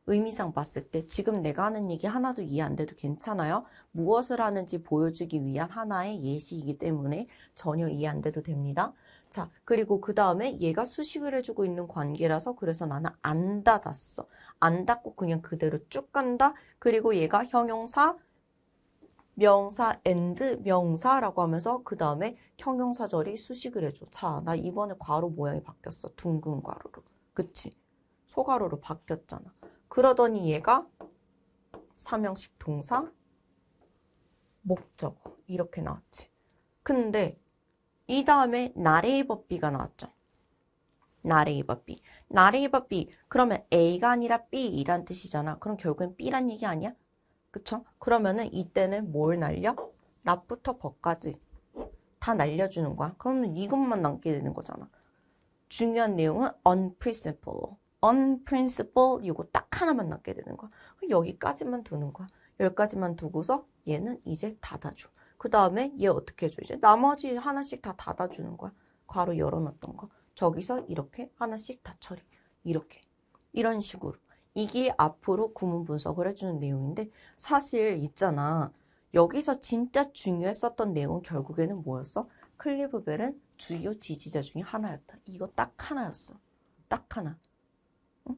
의미상 봤을 때 지금 내가 하는 얘기 하나도 이해 안 돼도 괜찮아요. 무엇을 하는지 보여주기 위한 하나의 예시이기 때문에 전혀 이해 안 돼도 됩니다. 자, 그리고 그 다음에 얘가 수식을 해주고 있는 관계라서 그래서 나는 안 닫았어. 안 닫고 그냥 그대로 쭉 간다. 그리고 얘가 형용사, 명사, and 명사라고 하면서 그 다음에 형용사절이 수식을 해줘. 자, 나 이번에 괄호 모양이 바뀌었어. 둥근 괄호로. 그치? 소괄호로 바뀌었잖아. 그러더니 얘가 삼형식 동사, 목적어 이렇게 나왔지. 근데 이 다음에 나레이버 B가 나왔죠. 나레이버 B. 나레이버 B. 그러면 A가 아니라 B이란 뜻이잖아. 그럼 결국엔 B란 얘기 아니야? 그쵸? 그러면은 이때는 뭘 날려? 낫부터 버까지 다 날려주는 거야. 그러면 이것만 남게 되는 거잖아. 중요한 내용은 unprincipled. unprincipled 이거 딱 하나만 남게 되는 거야. 여기까지만 두는 거야. 여기까지만 두고서 얘는 이제 닫아줘. 그 다음에 얘 어떻게 해줘? 이제 나머지 하나씩 다 닫아주는 거야. 괄호 열어놨던 거. 저기서 이렇게 하나씩 다 처리. 이렇게. 이런 식으로. 이게 앞으로 구문 분석을 해주는 내용인데 사실 있잖아. 여기서 진짜 중요했었던 내용은 결국에는 뭐였어? 클리브 벨은 주요 지지자 중에 하나였다. 이거 딱 하나였어. 딱 하나. 응?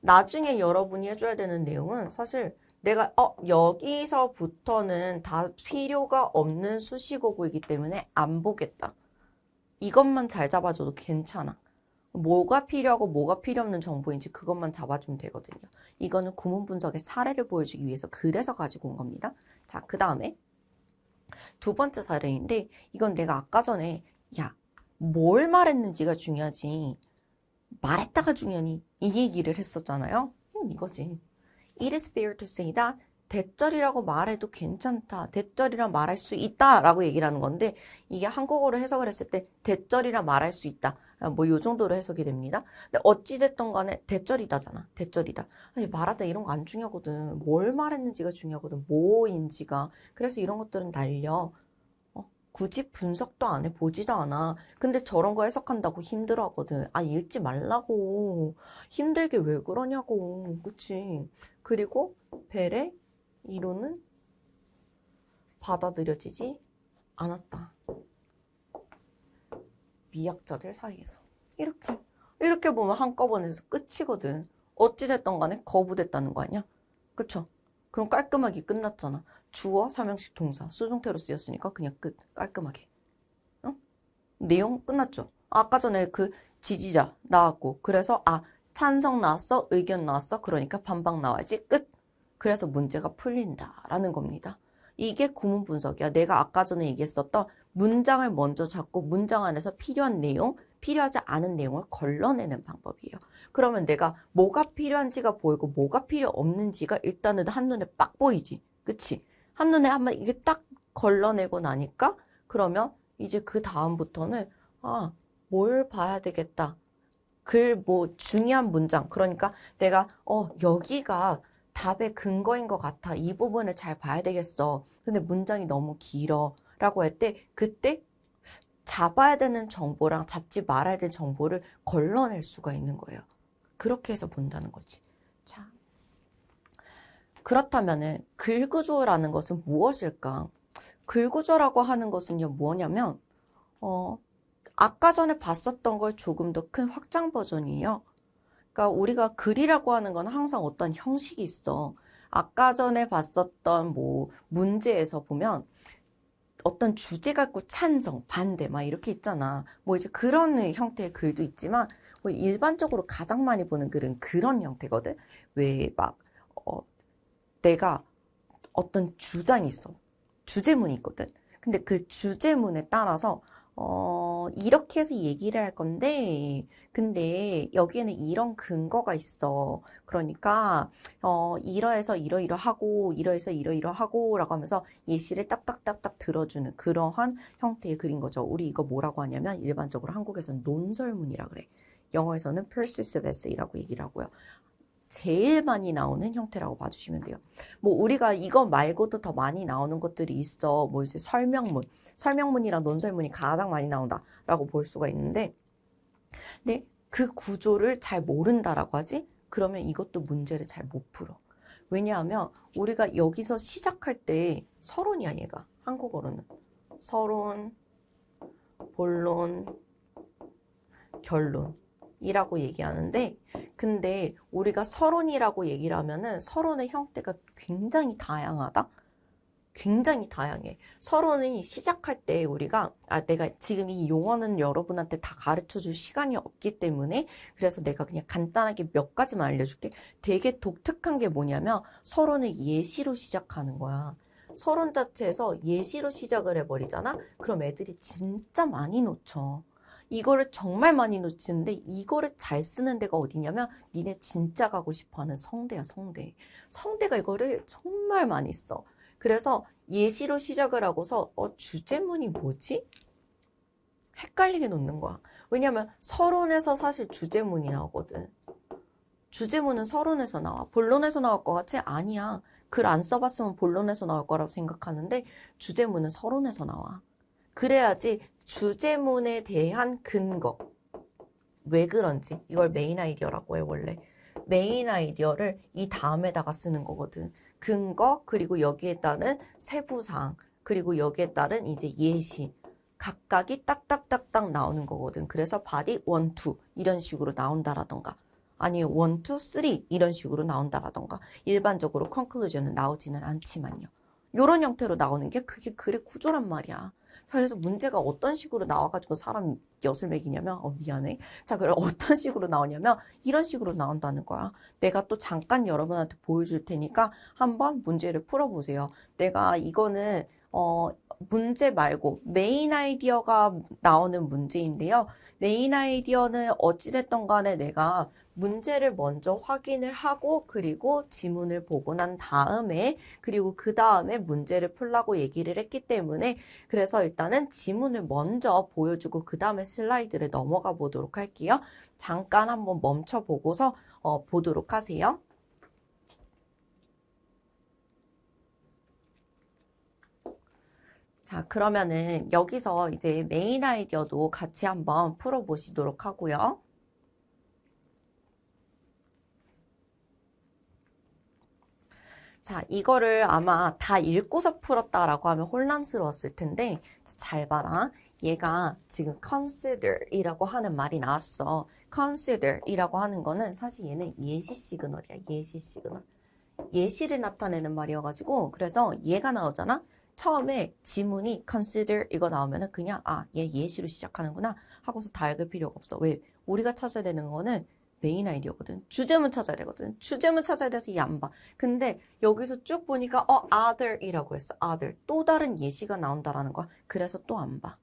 나중에 여러분이 해줘야 되는 내용은 사실 내가 여기서부터는 다 필요가 없는 수식어구이기 때문에 안 보겠다. 이것만 잘 잡아줘도 괜찮아. 뭐가 필요하고 뭐가 필요 없는 정보인지 그것만 잡아주면 되거든요. 이거는 구문 분석의 사례를 보여주기 위해서 그래서 가지고 온 겁니다. 자, 그 다음에 두 번째 사례인데 이건 내가 아까 전에 뭘 말했는지가 중요하지 말했다가 중요하니 이 얘기를 했었잖아요. 이거지. It is fair to say that 대절이라고 말해도 괜찮다. 대절이라 말할 수 있다. 라고 얘기를 하는 건데 이게 한국어로 해석을 했을 때 대절이라 말할 수 있다. 뭐 요 정도로 해석이 됩니다. 근데 어찌됐든 간에 대절이다잖아. 대절이다. 아니, 말하다 이런 거 안 중요하거든. 뭘 말했는지가 중요하거든. 뭐인지가. 그래서 이런 것들은 날려. 굳이 분석도 안 해, 보지도 않아. 근데 저런 거 해석한다고 힘들어 하거든. 아, 읽지 말라고. 힘들게 왜 그러냐고. 그치? 그리고 벨의 이론은 받아들여지지 않았다. 미학자들 사이에서. 이렇게 보면 한꺼번에 끝이거든. 어찌됐던 간에 거부됐다는 거 아니야? 그쵸? 그럼 깔끔하게 끝났잖아. 주어, 삼형식 동사, 수동태로 쓰였으니까 그냥 끝. 깔끔하게. 어? 내용 끝났죠? 아까 전에 그 지지자 나왔고, 그래서 찬성 나왔어, 의견 나왔어, 그러니까 반박 나와야지, 끝. 그래서 문제가 풀린다라는 겁니다. 이게 구문 분석이야. 내가 아까 전에 얘기했었던 문장을 먼저 잡고 문장 안에서 필요한 내용, 필요하지 않은 내용을 걸러내는 방법이에요. 그러면 내가 뭐가 필요한지가 보이고 뭐가 필요 없는지가 일단은 한눈에 빡 보이지. 그치? 한눈에 한번 이게 딱 걸러내고 나니까 그러면 이제 그 다음부터는 뭘 봐야 되겠다. 중요한 문장. 그러니까 내가 여기가 답의 근거인 것 같아. 이 부분을 잘 봐야 되겠어. 근데 문장이 너무 길어. 라고 할 때 그때 잡아야 되는 정보랑 잡지 말아야 될 정보를 걸러낼 수가 있는 거예요. 그렇게 해서 본다는 거지. 자, 그렇다면은 글구조라는 것은 무엇일까? 글구조라고 하는 것은요, 뭐냐면 아까 전에 봤었던 걸 조금 더 큰 확장 버전이에요. 그러니까 우리가 글이라고 하는 건 항상 어떤 형식이 있어. 아까 전에 봤었던 문제에서 보면 어떤 주제 갖고 찬성, 반대 막 이렇게 있잖아. 이제 그런 형태의 글도 있지만 일반적으로 가장 많이 보는 글은 그런 형태거든. 왜 내가 어떤 주장이 있어. 주제문이 있거든. 근데 그 주제문에 따라서 이렇게 해서 얘기를 할 건데, 근데 여기에는 이런 근거가 있어. 그러니까, 이러해서 이러이러하고, 이러해서 이러이러하고, 라고 하면서 예시를 딱딱딱딱 들어주는 그러한 형태의 글인 거죠. 우리 이거 뭐라고 하냐면, 일반적으로 한국에서는 논설문이라 그래. 영어에서는 persuasive essay라고 얘기를 하고요. 제일 많이 나오는 형태라고 봐주시면 돼요. 우리가 이거 말고도 더 많이 나오는 것들이 있어. 이제 설명문이랑 논설문이 가장 많이 나온다라고 볼 수가 있는데, 근데 그 구조를 잘 모른다라고 하지? 그러면 이것도 문제를 잘 못 풀어. 왜냐하면 우리가 여기서 시작할 때 서론이야, 얘가. 한국어로는. 서론, 본론, 결론. 이라고 얘기하는데, 근데 우리가 서론이라고 얘기를 하면은 서론의 형태가 굉장히 다양하다? 굉장히 다양해. 서론이 시작할 때 우리가, 내가 지금 이 용어는 여러분한테 다 가르쳐 줄 시간이 없기 때문에, 그래서 내가 그냥 간단하게 몇 가지만 알려줄게. 되게 독특한 게 뭐냐면, 서론을 예시로 시작하는 거야. 서론 자체에서 예시로 시작을 해버리잖아? 그럼 애들이 진짜 많이 놓쳐. 이거를 정말 많이 놓치는데 이거를 잘 쓰는 데가 어디냐면 니네 진짜 가고 싶어하는 성대야, 성대. 성대가 이거를 정말 많이 써. 그래서 예시로 시작을 하고서 주제문이 뭐지? 헷갈리게 놓는 거야. 왜냐면 서론에서 사실 주제문이 나오거든. 주제문은 서론에서 나와. 본론에서 나올 것 같지? 아니야. 글 안 써봤으면 본론에서 나올 거라고 생각하는데 주제문은 서론에서 나와. 그래야지 주제문에 대한 근거. 왜 그런지. 이걸 메인 아이디어라고 해, 원래. 메인 아이디어를 이 다음에다가 쓰는 거거든. 근거, 그리고 여기에 따른 세부사항, 그리고 여기에 따른 이제 예시. 각각이 딱딱딱딱 나오는 거거든. 그래서 body 1, 2 이런 식으로 나온다라던가. 아니 1, 2, 3 이런 식으로 나온다라던가. 일반적으로 conclusion은 나오지는 않지만요. 이런 형태로 나오는 게 그게 글의 구조란 말이야. 그래서 문제가 어떤 식으로 나와가지고 사람 엿을 매기냐면 미안해. 자, 그럼 어떤 식으로 나오냐면 이런 식으로 나온다는 거야. 내가 또 잠깐 여러분한테 보여줄 테니까 한번 문제를 풀어보세요. 내가 이거는 문제 말고 메인 아이디어가 나오는 문제인데요. 메인 아이디어는 어찌됐던 간에 내가 문제를 먼저 확인을 하고 그리고 지문을 보고 난 다음에 그리고 그 다음에 문제를 풀라고 얘기를 했기 때문에 그래서 일단은 지문을 먼저 보여주고 그 다음에 슬라이드를 넘어가 보도록 할게요. 잠깐 한번 멈춰 보고서 보도록 하세요. 자, 그러면은 여기서 이제 메인 아이디어도 같이 한번 풀어보시도록 하고요. 자, 이거를 아마 다 읽고서 풀었다라고 하면 혼란스러웠을 텐데, 잘 봐라. 얘가 지금 consider이라고 하는 말이 나왔어. consider이라고 하는 거는 사실 얘는 예시 시그널이야. 예시 시그널. 예시를 나타내는 말이어가지고, 그래서 얘가 나오잖아. 처음에 지문이 consider 이거 나오면은 그냥 얘 예시로 시작하는구나 하고서 다 읽을 필요가 없어. 왜? 우리가 찾아야 되는 거는 메인 아이디어거든. 주제문 찾아야 되거든. 주제문 찾아야 돼서 얘 안 봐. 근데 여기서 쭉 보니까 other이라고 했어. other. 또 다른 예시가 나온다라는 거야. 그래서 또 안 봐.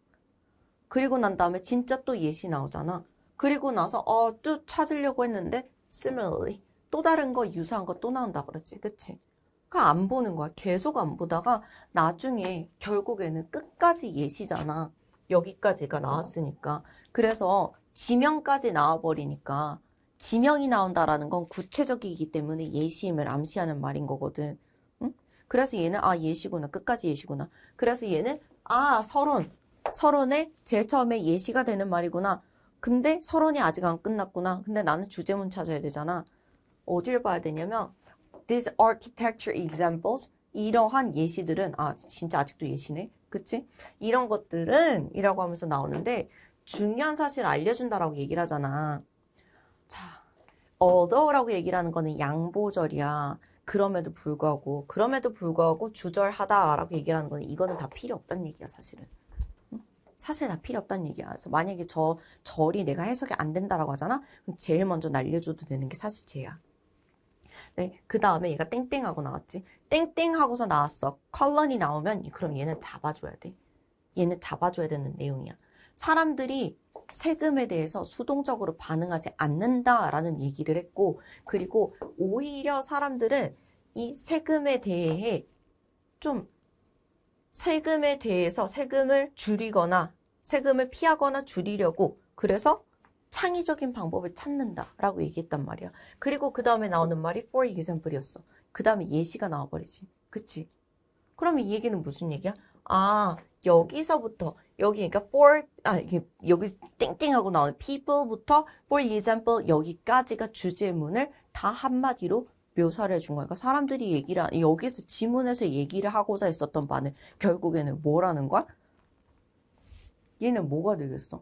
그리고 난 다음에 진짜 또 예시 나오잖아. 그리고 나서 또 찾으려고 했는데 similarly. 또 다른 거 유사한 거 또 나온다 그랬지. 그치? 그러니까 안 보는 거야. 계속 안 보다가 나중에 결국에는 끝까지 예시잖아. 여기까지가 나왔으니까. 그래서 지명까지 나와버리니까 지명이 나온다라는 건 구체적이기 때문에 예시임을 암시하는 말인 거거든. 응? 그래서 얘는 예시구나. 끝까지 예시구나. 그래서 얘는 서론에 제일 처음에 예시가 되는 말이구나. 근데 서론이 아직 안 끝났구나. 근데 나는 주제문 찾아야 되잖아. 어딜 봐야 되냐면 These architecture examples 이러한 예시들은 진짜 아직도 예시네. 그치? 이런 것들은 이라고 하면서 나오는데 중요한 사실을 알려준다라고 얘기를 하잖아. 자, although라고 얘기를 하는 거는 양보절이야. 그럼에도 불구하고 주절하다라고 얘기를 하는 거는 이거는 다 필요 없다는 얘기야, 사실은. 사실 다 필요 없다는 얘기야. 그래서 만약에 절이 내가 해석이 안 된다라고 하잖아? 그럼 제일 먼저 날려줘도 되는 게 사실 쟤야. 네, 그 다음에 얘가 땡땡하고 나왔지. 땡땡하고서 나왔어. 컬런이 나오면 그럼 얘는 잡아줘야 돼. 얘는 잡아줘야 되는 내용이야. 사람들이 세금에 대해서 수동적으로 반응하지 않는다라는 얘기를 했고, 그리고 오히려 사람들은 이 세금에 대해서 세금을 줄이거나 세금을 피하거나 줄이려고 그래서 창의적인 방법을 찾는다라고 얘기했단 말이야. 그리고 그 다음에 나오는 말이 for example이었어. 그 다음에 예시가 나와버리지. 그치? 그러면 이 얘기는 무슨 얘기야? 여기서부터 여기 그러니까 여기 땡땡하고 나오는 people부터 for example 여기까지가 주제문을 다 한마디로 묘사를 해준 거야. 그러니까 사람들이 여기서 지문에서 얘기를 하고자 했었던 바는 결국에는 뭐라는 거야? 얘는 뭐가 되겠어?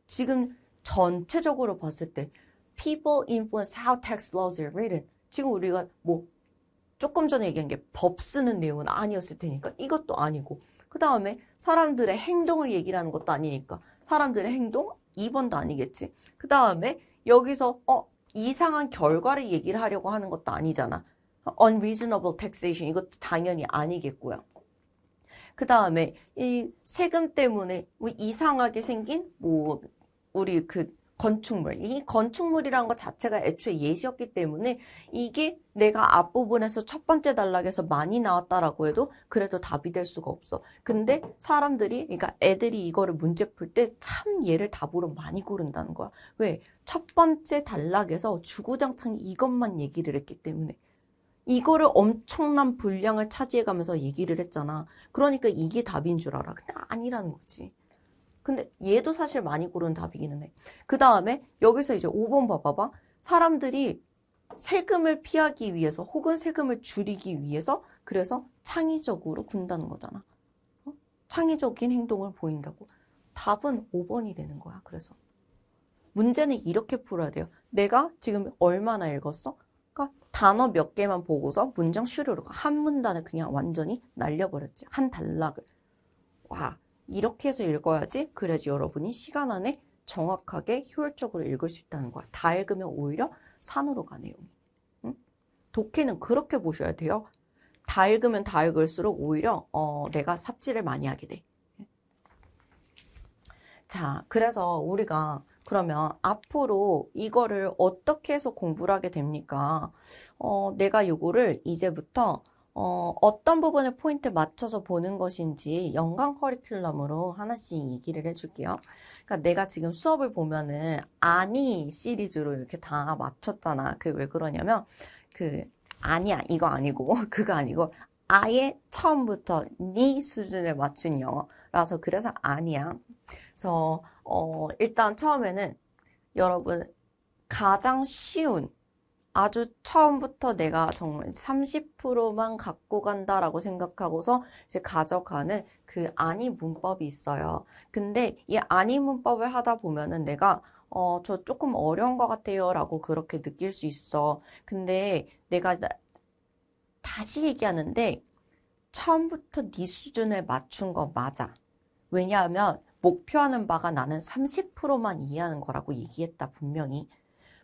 지금 전체적으로 봤을 때 people influence how tax laws are written. 지금 우리가 조금 전에 얘기한 게 법 쓰는 내용은 아니었을 테니까 이것도 아니고 그 다음에 사람들의 행동을 얘기를 하는 것도 아니니까 사람들의 행동 2번도 아니겠지. 그 다음에 여기서 이상한 결과를 얘기를 하려고 하는 것도 아니잖아. unreasonable taxation 이것도 당연히 아니겠고요. 그 다음에 이 세금 때문에 이상하게 생긴 우리 건축물. 이 건축물이라는 것 자체가 애초에 예시였기 때문에 이게 내가 앞부분에서 첫 번째 단락에서 많이 나왔다라고 해도 그래도 답이 될 수가 없어. 근데 그러니까 애들이 이거를 문제 풀 때 참 얘를 답으로 많이 고른다는 거야. 왜? 첫 번째 단락에서 주구장창 이것만 얘기를 했기 때문에. 이거를 엄청난 분량을 차지해가면서 얘기를 했잖아. 그러니까 이게 답인 줄 알아. 근데 아니라는 거지. 근데 얘도 사실 많이 고른 답이기는 해. 그 다음에 여기서 이제 5번 봐봐. 사람들이 세금을 피하기 위해서 혹은 세금을 줄이기 위해서 그래서 창의적으로 군다는 거잖아. 창의적인 행동을 보인다고. 답은 5번이 되는 거야. 그래서 문제는 이렇게 풀어야 돼요. 내가 지금 얼마나 읽었어? 그러니까 단어 몇 개만 보고서 문장 슈르르 한 문단을 그냥 완전히 날려버렸지. 한 단락을. 와. 이렇게 해서 읽어야지. 그래야지 여러분이 시간 안에 정확하게 효율적으로 읽을 수 있다는 거야. 다 읽으면 오히려 산으로 가 내용이. 응? 독해는 그렇게 보셔야 돼요. 다 읽으면 다 읽을수록 오히려 내가 삽질을 많이 하게 돼. 자, 그래서 우리가 그러면 앞으로 이거를 어떻게 해서 공부를 하게 됩니까? 내가 요거를 이제부터 어떤 부분에 포인트 맞춰서 보는 것인지 연간 커리큘럼으로 하나씩 얘기를 해줄게요. 그러니까 내가 지금 수업을 보면은 아니 시리즈로 이렇게 다 맞췄잖아. 그게 왜 그러냐면 아니야 이거 아니고 그거 아니고 아예 처음부터 네 수준에 맞춘 영어라서 그래서 아니야. 그래서 일단 처음에는 여러분 가장 쉬운 아주 처음부터 내가 정말 30%만 갖고 간다라고 생각하고서 이제 가져가는 그 아니 문법이 있어요. 근데 이 아니 문법을 하다 보면은 내가 저 조금 어려운 것 같아요 라고 그렇게 느낄 수 있어. 근데 내가 다시 얘기하는데 처음부터 네 수준에 맞춘 거 맞아. 왜냐하면 목표하는 바가 나는 30%만 이해하는 거라고 얘기했다, 분명히.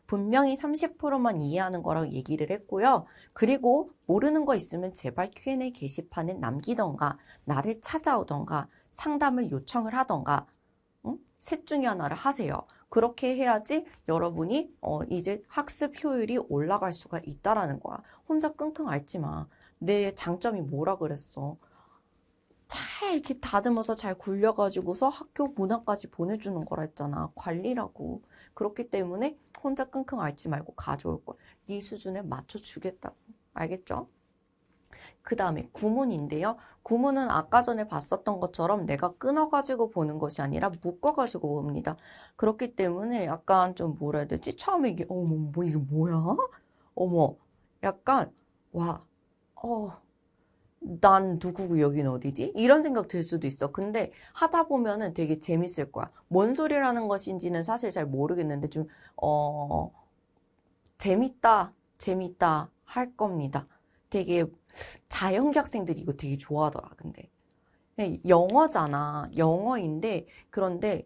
분명히 30%만 이해하는 거라고 얘기를 했고요. 그리고 모르는 거 있으면 제발 Q&A 게시판에 남기던가 나를 찾아오던가 상담을 요청을 하던가 응? 셋 중에 하나를 하세요. 그렇게 해야지 여러분이 이제 학습 효율이 올라갈 수가 있다라는 거야. 혼자 끙끙 앓지 마. 내 장점이 뭐라 그랬어. 잘 이렇게 다듬어서 잘 굴려가지고서 학교 문항까지 보내주는 거라 했잖아. 관리라고. 그렇기 때문에 혼자 끙끙 앓지 말고 가져올 걸. 네 수준에 맞춰주겠다고. 알겠죠? 그 다음에 구문인데요. 구문은 아까 전에 봤었던 것처럼 내가 끊어가지고 보는 것이 아니라 묶어가지고 봅니다. 그렇기 때문에 약간 좀 뭐라 해야 되지? 처음에 이게 어머 뭐 이게 뭐야? 어머 약간 와 난 누구고 여긴 어디지? 이런 생각 들 수도 있어. 근데 하다 보면은 되게 재밌을 거야. 뭔 소리라는 것인지는 사실 잘 모르겠는데 좀 재밌다 할 겁니다. 되게 자연계 학생들이 이거 되게 좋아하더라, 근데. 영어잖아. 영어인데, 그런데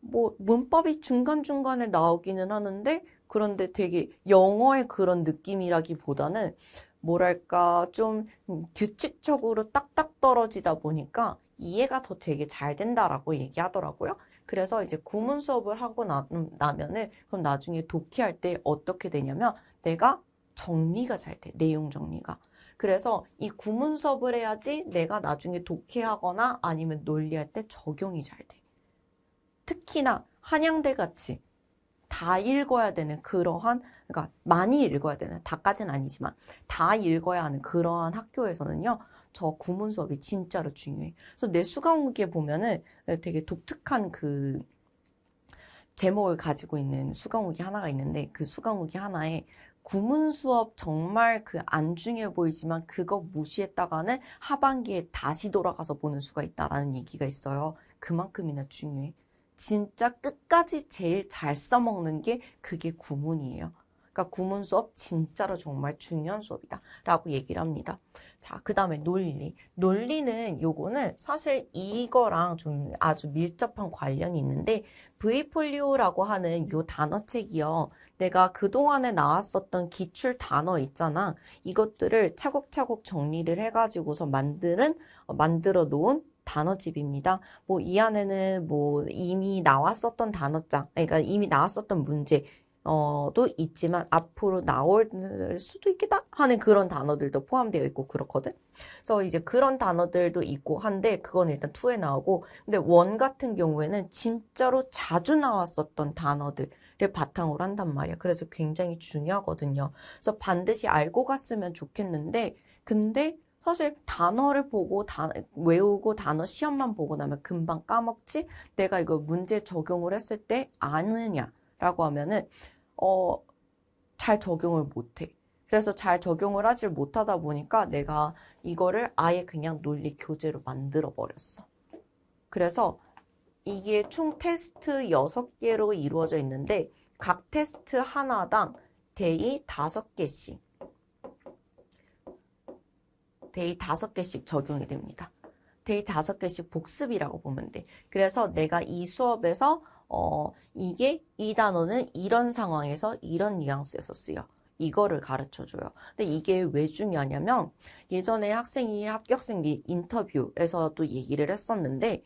뭐 문법이 중간중간에 나오기는 하는데, 그런데 되게 영어의 그런 느낌이라기보다는 뭐랄까 좀 규칙적으로 딱딱 떨어지다 보니까 이해가 더 되게 잘 된다라고 얘기하더라고요. 그래서 이제 구문 수업을 하고 나면은 그럼 나중에 독해할 때 어떻게 되냐면 내가 정리가 잘 돼. 내용 정리가. 그래서 이 구문 수업을 해야지 내가 나중에 독해하거나 아니면 논리할 때 적용이 잘 돼. 특히나 한양대 같이 다 읽어야 되는 그러한, 그러니까 많이 읽어야 되는, 다까지는 아니지만 다 읽어야 하는 그러한 학교에서는요, 저 구문 수업이 진짜로 중요해. 그래서 내 수강후기에 보면은 되게 독특한 그 제목을 가지고 있는 수강후기 하나가 있는데 그 수강후기 하나에 구문 수업 정말 그 안 중요해 보이지만 그거 무시했다가는 하반기에 다시 돌아가서 보는 수가 있다라는 얘기가 있어요. 그만큼이나 중요해. 진짜 끝까지 제일 잘 써먹는 게 그게 구문이에요. 그러니까 구문 수업 진짜로 정말 중요한 수업이다 라고 얘기를 합니다. 자, 그 다음에 논리. 논리는 요거는 사실 이거랑 좀 아주 밀접한 관련이 있는데 V폴리오라고 하는 요 단어책이요. 내가 그동안에 나왔었던 기출 단어 있잖아. 이것들을 차곡차곡 정리를 해가지고서 만들어 놓은 단어집입니다. 뭐 이 안에는 뭐 이미 나왔었던 단어장, 그러니까 이미 나왔었던 문제, 도 있지만 앞으로 나올 수도 있겠다 하는 그런 단어들도 포함되어 있고 그렇거든. 그래서 이제 그런 단어들도 있고 한데 그건 일단 2에 나오고 근데 1 같은 경우에는 진짜로 자주 나왔었던 단어들을 바탕으로 한단 말이야. 그래서 굉장히 중요하거든요. 그래서 반드시 알고 갔으면 좋겠는데 근데 사실 단어를 보고 외우고 단어 시험만 보고 나면 금방 까먹지? 내가 이거 문제 적용을 했을 때 아느냐라고 하면은 잘 적용을 못해. 그래서 잘 적용을 하질 못하다 보니까 내가 이거를 아예 그냥 논리 교재로 만들어 버렸어. 그래서 이게 총 테스트 6개로 이루어져 있는데 각 테스트 하나당 데이 5개씩 적용이 됩니다. 데이 5개씩 복습이라고 보면 돼. 그래서 내가 이 수업에서 이 단어는 이런 상황에서 이런 뉘앙스에서 쓰여. 이거를 가르쳐줘요. 근데 이게 왜 중요하냐면 예전에 합격생 인터뷰에서도 얘기를 했었는데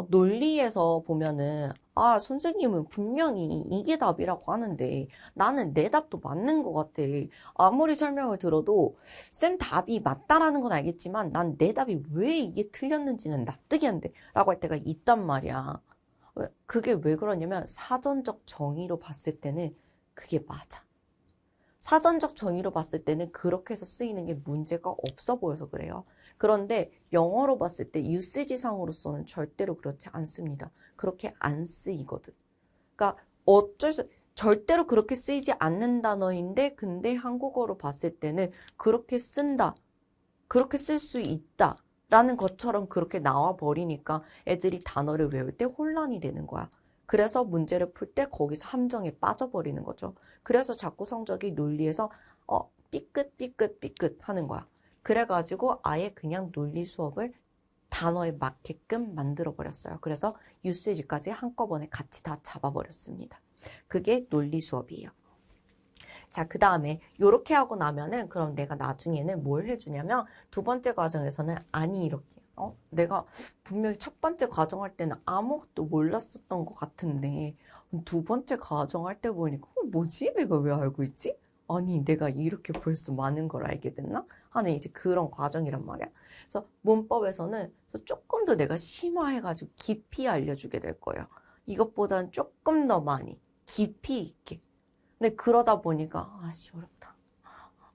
논리에서 보면은 선생님은 분명히 이게 답이라고 하는데 나는 내 답도 맞는 것 같아. 아무리 설명을 들어도 쌤 답이 맞다라는 건 알겠지만 난 내 답이 왜 이게 틀렸는지는 납득이 안 돼. 라고 할 때가 있단 말이야. 그게 왜 그러냐면 사전적 정의로 봤을 때는 그게 맞아. 사전적 정의로 봤을 때는 그렇게 해서 쓰이는 게 문제가 없어 보여서 그래요. 그런데 영어로 봤을 때 유세지상으로서는 절대로 그렇지 않습니다. 그렇게 안 쓰이거든. 그러니까 절대로 그렇게 쓰이지 않는 단어인데 근데 한국어로 봤을 때는 그렇게 쓴다. 그렇게 쓸 수 있다. 라는 것처럼 그렇게 나와 버리니까 애들이 단어를 외울 때 혼란이 되는 거야. 그래서 문제를 풀 때 거기서 함정에 빠져버리는 거죠. 그래서 자꾸 성적이 논리에서 삐끗 하는 거야. 그래가지고 아예 그냥 논리 수업을 단어에 맞게끔 만들어 버렸어요. 그래서 유세지까지 한꺼번에 같이 다 잡아버렸습니다. 그게 논리 수업이에요. 자, 그 다음에 이렇게 하고 나면은 그럼 내가 나중에는 뭘 해주냐면 두 번째 과정에서는 아니 이렇게 내가 분명히 첫 번째 과정할 때는 아무것도 몰랐었던 것 같은데 두 번째 과정할 때 보니까 뭐지? 내가 왜 알고 있지? 아니 내가 이렇게 벌써 많은 걸 알게 됐나? 하는 이제 그런 과정이란 말이야. 그래서 문법에서는 조금 더 내가 심화해가지고 깊이 알려주게 될 거예요. 이것보다는 조금 더 많이 깊이 있게. 근데 그러다 보니까 아씨 어렵다.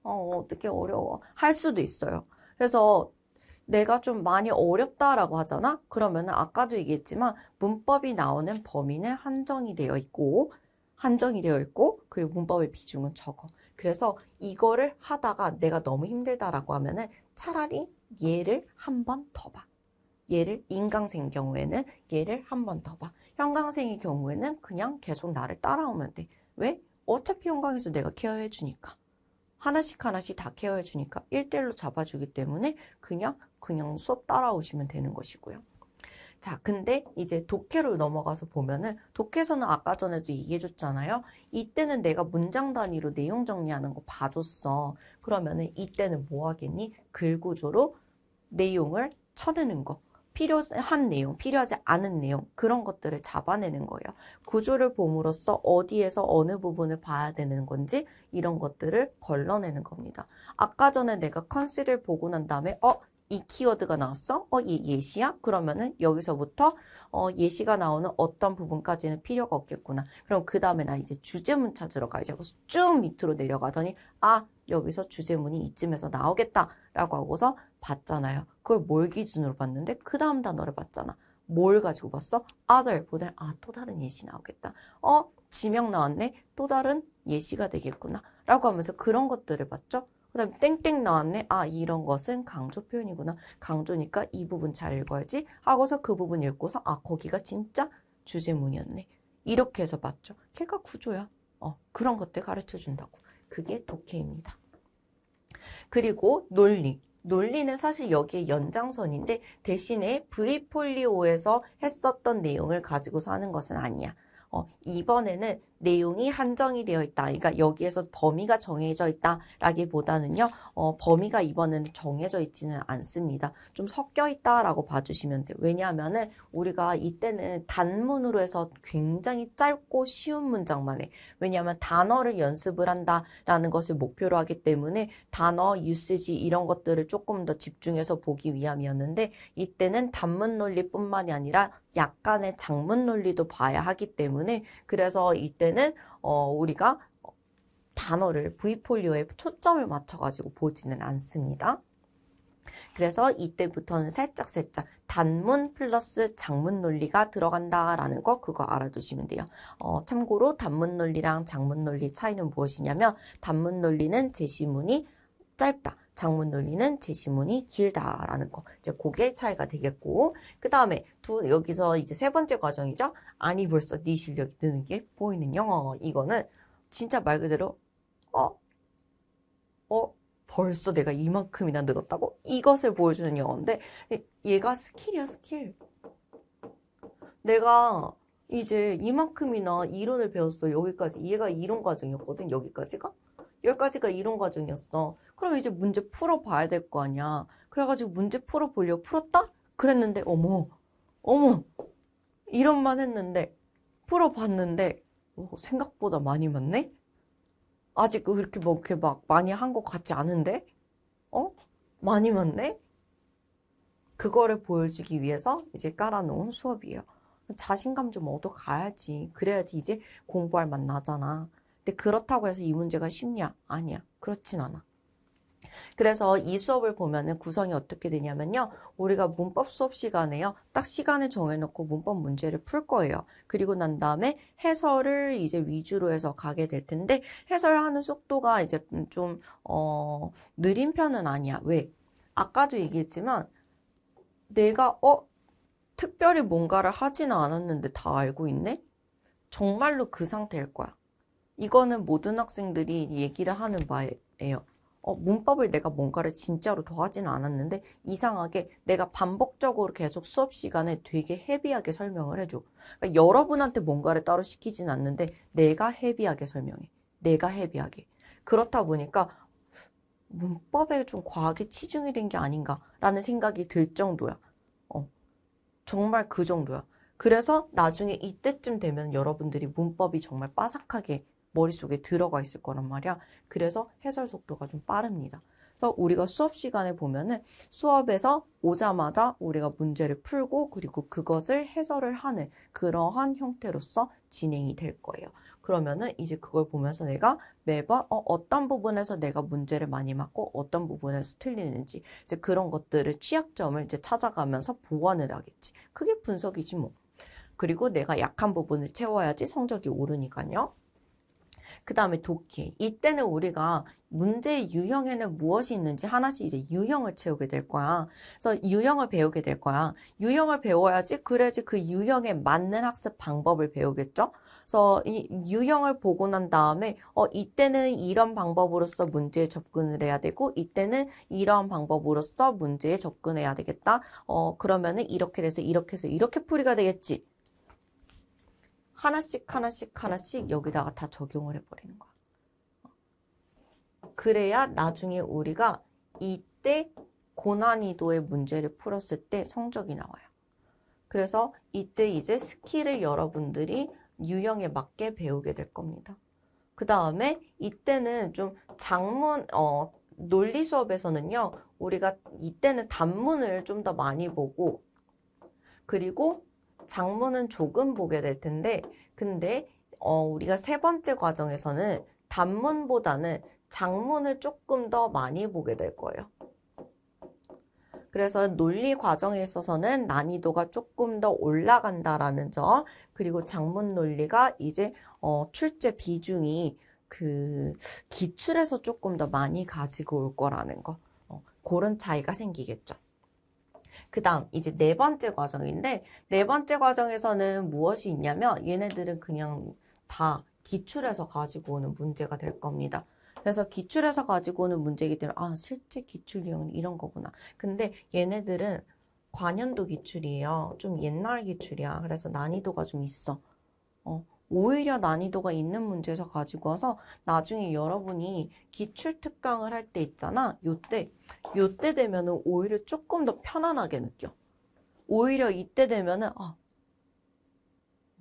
어떻게 어려워. 할 수도 있어요. 그래서 내가 좀 많이 어렵다라고 하잖아? 그러면은 아까도 얘기했지만 문법이 나오는 범위는 한정이 되어 있고, 그리고 문법의 비중은 적어. 그래서 이거를 하다가 내가 너무 힘들다라고 하면은 차라리 얘를 한 번 더 봐. 인강생 경우에는 얘를 한 번 더 봐. 형광생의 경우에는 그냥 계속 나를 따라오면 돼. 왜? 어차피 형광에서 내가 케어해 주니까. 하나씩 다 케어해 주니까 1대1로 잡아주기 때문에 그냥 수업 따라오시면 되는 것이고요. 자, 근데 이제 독해로 넘어가서 보면은 독해에서는 아까 전에도 얘기해 줬잖아요. 이때는 내가 문장 단위로 내용 정리하는 거 봐줬어. 그러면은 이때는 뭐 하겠니? 글구조로 내용을 쳐내는 거. 필요한 내용, 필요하지 않은 내용, 그런 것들을 잡아내는 거예요. 구조를 봄으로써 어디에서 어느 부분을 봐야 되는 건지 이런 것들을 걸러내는 겁니다. 아까 전에 내가 컨시를 보고 난 다음에 이 키워드가 나왔어? 얘 예시야? 그러면은 여기서부터 예시가 나오는 어떤 부분까지는 필요가 없겠구나. 그럼 그 다음에 나 이제 주제문 찾으러 가야지. 그래서 쭉 밑으로 내려가더니 여기서 주제문이 이쯤에서 나오겠다라고 하고서 봤잖아요. 그걸 뭘 기준으로 봤는데 그 다음 단어를 봤잖아. 뭘 가지고 봤어? other 보다 또 다른 예시 나오겠다. 지명 나왔네. 또 다른 예시가 되겠구나. 라고 하면서 그런 것들을 봤죠. 그 다음에 땡땡 나왔네. 이런 것은 강조 표현이구나. 강조니까 이 부분 잘 읽어야지 하고서 그 부분 읽고서 거기가 진짜 주제문이었네. 이렇게 해서 봤죠. 걔가 구조야. 그런 것들 가르쳐 준다고. 그게 독해입니다. 그리고 논리는 사실 여기에 연장선인데 대신에 V폴리오에서 했었던 내용을 가지고서 하는 것은 아니야. 이번에는 내용이 한정이 되어 있다. 그러니까 여기에서 범위가 정해져 있다라기보다는요. 범위가 이번에는 정해져 있지는 않습니다. 좀 섞여 있다라고 봐주시면 돼요. 왜냐하면은 우리가 이때는 단문으로 해서 굉장히 짧고 쉬운 문장만 해. 왜냐하면 단어를 연습을 한다라는 것을 목표로 하기 때문에 단어, 유세지 이런 것들을 조금 더 집중해서 보기 위함이었는데 이때는 단문 논리뿐만이 아니라 약간의 장문 논리도 봐야 하기 때문에 그래서 이때는 우리가 단어를 V폴리오에 초점을 맞춰가지고 보지는 않습니다. 그래서 이때부터는 살짝 단문 플러스 장문 논리가 들어간다라는 거 그거 알아두시면 돼요. 참고로 단문 논리랑 장문 논리 차이는 무엇이냐면 단문 논리는 제시문이 짧다. 장문 논리는 제시문이 길다라는 거. 이제 그게 차이가 되겠고. 그 다음에 여기서 이제 세 번째 과정이죠. 아니 벌써 네 실력이 느는 게 보이는 영어. 이거는 진짜 말 그대로 벌써 내가 이만큼이나 늘었다고? 이것을 보여주는 영어인데 얘가 스킬이야, 스킬. 내가 이제 이만큼이나 이론을 배웠어. 여기까지. 얘가 이론 과정이었거든. 여기까지가 이론 과정이었어. 그럼 이제 문제 풀어봐야 될 거 아니야. 그래가지고 문제 풀어보려고 풀었다? 그랬는데 어머 이런만 했는데 풀어봤는데 생각보다 많이 맞네? 아직 그렇게 이렇게 막 많이 한 것 같지 않은데? 많이 맞네? 그거를 보여주기 위해서 이제 깔아놓은 수업이에요. 자신감 좀 얻어가야지. 그래야지 이제 공부할 맛 나잖아. 근데 그렇다고 해서 이 문제가 쉽냐? 아니야. 그렇진 않아. 그래서 이 수업을 보면은 구성이 어떻게 되냐면요. 우리가 문법 수업 시간에요. 딱 시간을 정해놓고 문법 문제를 풀 거예요. 그리고 난 다음에 해설을 이제 위주로 해서 가게 될 텐데 해설하는 속도가 이제 좀 느린 편은 아니야. 왜? 아까도 얘기했지만 내가 특별히 뭔가를 하지는 않았는데 다 알고 있네? 정말로 그 상태일 거야. 이거는 모든 학생들이 얘기를 하는 바예요. 문법을 내가 뭔가를 진짜로 더 하지는 않았는데 이상하게 내가 반복적으로 계속 수업 시간에 되게 헤비하게 설명을 해줘. 그러니까 여러분한테 뭔가를 따로 시키진 않는데 내가 헤비하게 설명해. 내가 헤비하게. 그렇다 보니까 문법에 좀 과하게 치중이 된 게 아닌가라는 생각이 들 정도야. 정말 그 정도야. 그래서 나중에 이때쯤 되면 여러분들이 문법이 정말 빠삭하게 머릿속에 들어가 있을 거란 말이야. 그래서 해설 속도가 좀 빠릅니다. 그래서 우리가 수업 시간에 보면은 수업에서 오자마자 우리가 문제를 풀고 그리고 그것을 해설을 하는 그러한 형태로서 진행이 될 거예요. 그러면은 이제 그걸 보면서 내가 매번 어떤 부분에서 내가 문제를 많이 맞고 어떤 부분에서 틀리는지 이제 그런 것들을 취약점을 이제 찾아가면서 보완을 하겠지. 그게 분석이지 뭐. 그리고 내가 약한 부분을 채워야지 성적이 오르니까요. 그 다음에 독해. 이때는 우리가 문제의 유형에는 무엇이 있는지 하나씩 이제 유형을 채우게 될 거야. 그래서 유형을 배우게 될 거야. 유형을 배워야지 그래야지 그 유형에 맞는 학습 방법을 배우겠죠? 그래서 이 유형을 보고 난 다음에 이때는 이런 방법으로서 문제에 접근을 해야 되고 이때는 이런 방법으로서 문제에 접근해야 되겠다. 그러면은 이렇게 돼서 이렇게 해서 이렇게 풀이가 되겠지. 하나씩 여기다가 다 적용을 해버리는 거야. 그래야 나중에 우리가 이때 고난이도의 문제를 풀었을 때 성적이 나와요. 그래서 이때 이제 스킬을 여러분들이 유형에 맞게 배우게 될 겁니다. 그 다음에 이때는 좀 논리 수업에서는요, 우리가 이때는 단문을 좀 더 많이 보고, 그리고 장문은 조금 보게 될 텐데, 근데 우리가 세 번째 과정에서는 단문보다는 장문을 조금 더 많이 보게 될 거예요. 그래서 논리 과정에 있어서는 난이도가 조금 더 올라간다라는 점, 그리고 장문 논리가 이제 출제 비중이 그 기출에서 조금 더 많이 가지고 올 거라는 거, 그런 차이가 생기겠죠. 그 다음 이제 네 번째 과정인데 네 번째 과정에서는 무엇이 있냐면 얘네들은 그냥 다 기출에서 가지고 오는 문제가 될 겁니다. 그래서 기출에서 가지고 오는 문제이기 때문에 실제 기출 내용은 이런 거구나. 근데 얘네들은 관연도 기출이에요. 좀 옛날 기출이야. 그래서 난이도가 좀 있어. 오히려 난이도가 있는 문제에서 가지고 와서 나중에 여러분이 기출 특강을 할 때 있잖아. 요때 되면은 오히려 조금 더 편안하게 느껴. 오히려 이때 되면은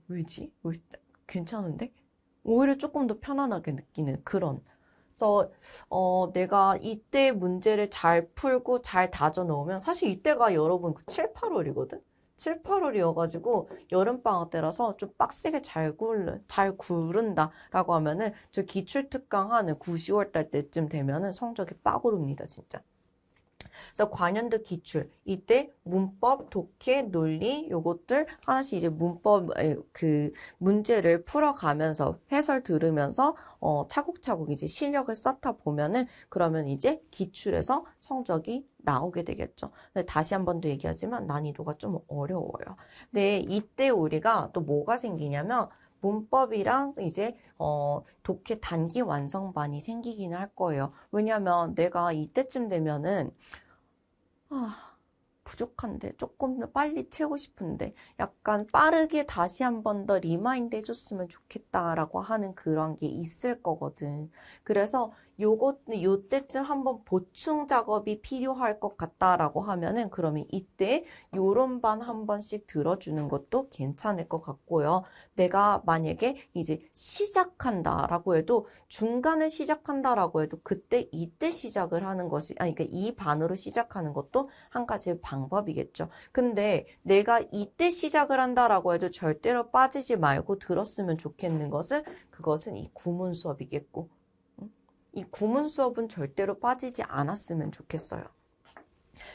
왜지? 괜찮은데? 오히려 조금 더 편안하게 느끼는 그런. 그래서 내가 이때 문제를 잘 풀고 잘 다져 놓으면 사실 이때가 여러분 그 7, 8월이거든? 7, 8월이어가지고 여름방학 때라서 좀 빡세게 잘 구른다라고 하면은 저 기출특강 하는 9, 10월 달 때쯤 되면은 성적이 빡 오릅니다, 진짜. 그래서 관연도 기출 이때 문법, 독해, 논리 요것들 하나씩 이제 그 문제를 풀어가면서 해설 들으면서 차곡차곡 이제 실력을 쌓다 보면은 그러면 이제 기출에서 성적이 나오게 되겠죠. 근데 다시 한 번 더 얘기하지만 난이도가 좀 어려워요. 근데 이때 우리가 또 뭐가 생기냐면 문법이랑 이제 독해 단기 완성반이 생기긴 할 거예요. 왜냐하면 내가 이때쯤 되면은 부족한데 조금 더 빨리 채우고 싶은데 약간 빠르게 다시 한 번 더 리마인드 해줬으면 좋겠다라고 하는 그런 게 있을 거거든. 그래서 요때쯤 한번 보충 작업이 필요할 것 같다라고 하면은 그러면 이때 요런 반 한 번씩 들어주는 것도 괜찮을 것 같고요. 내가 만약에 이제 시작한다라고 해도 중간에 시작한다라고 해도 그때 이때 시작을 하는 것이 그러니까 이 반으로 시작하는 것도 한 가지 방법이겠죠. 근데 내가 이때 시작을 한다라고 해도 절대로 빠지지 말고 들었으면 좋겠는 것은 그것은 이 구문 수업이겠고 이 구문 수업은 절대로 빠지지 않았으면 좋겠어요.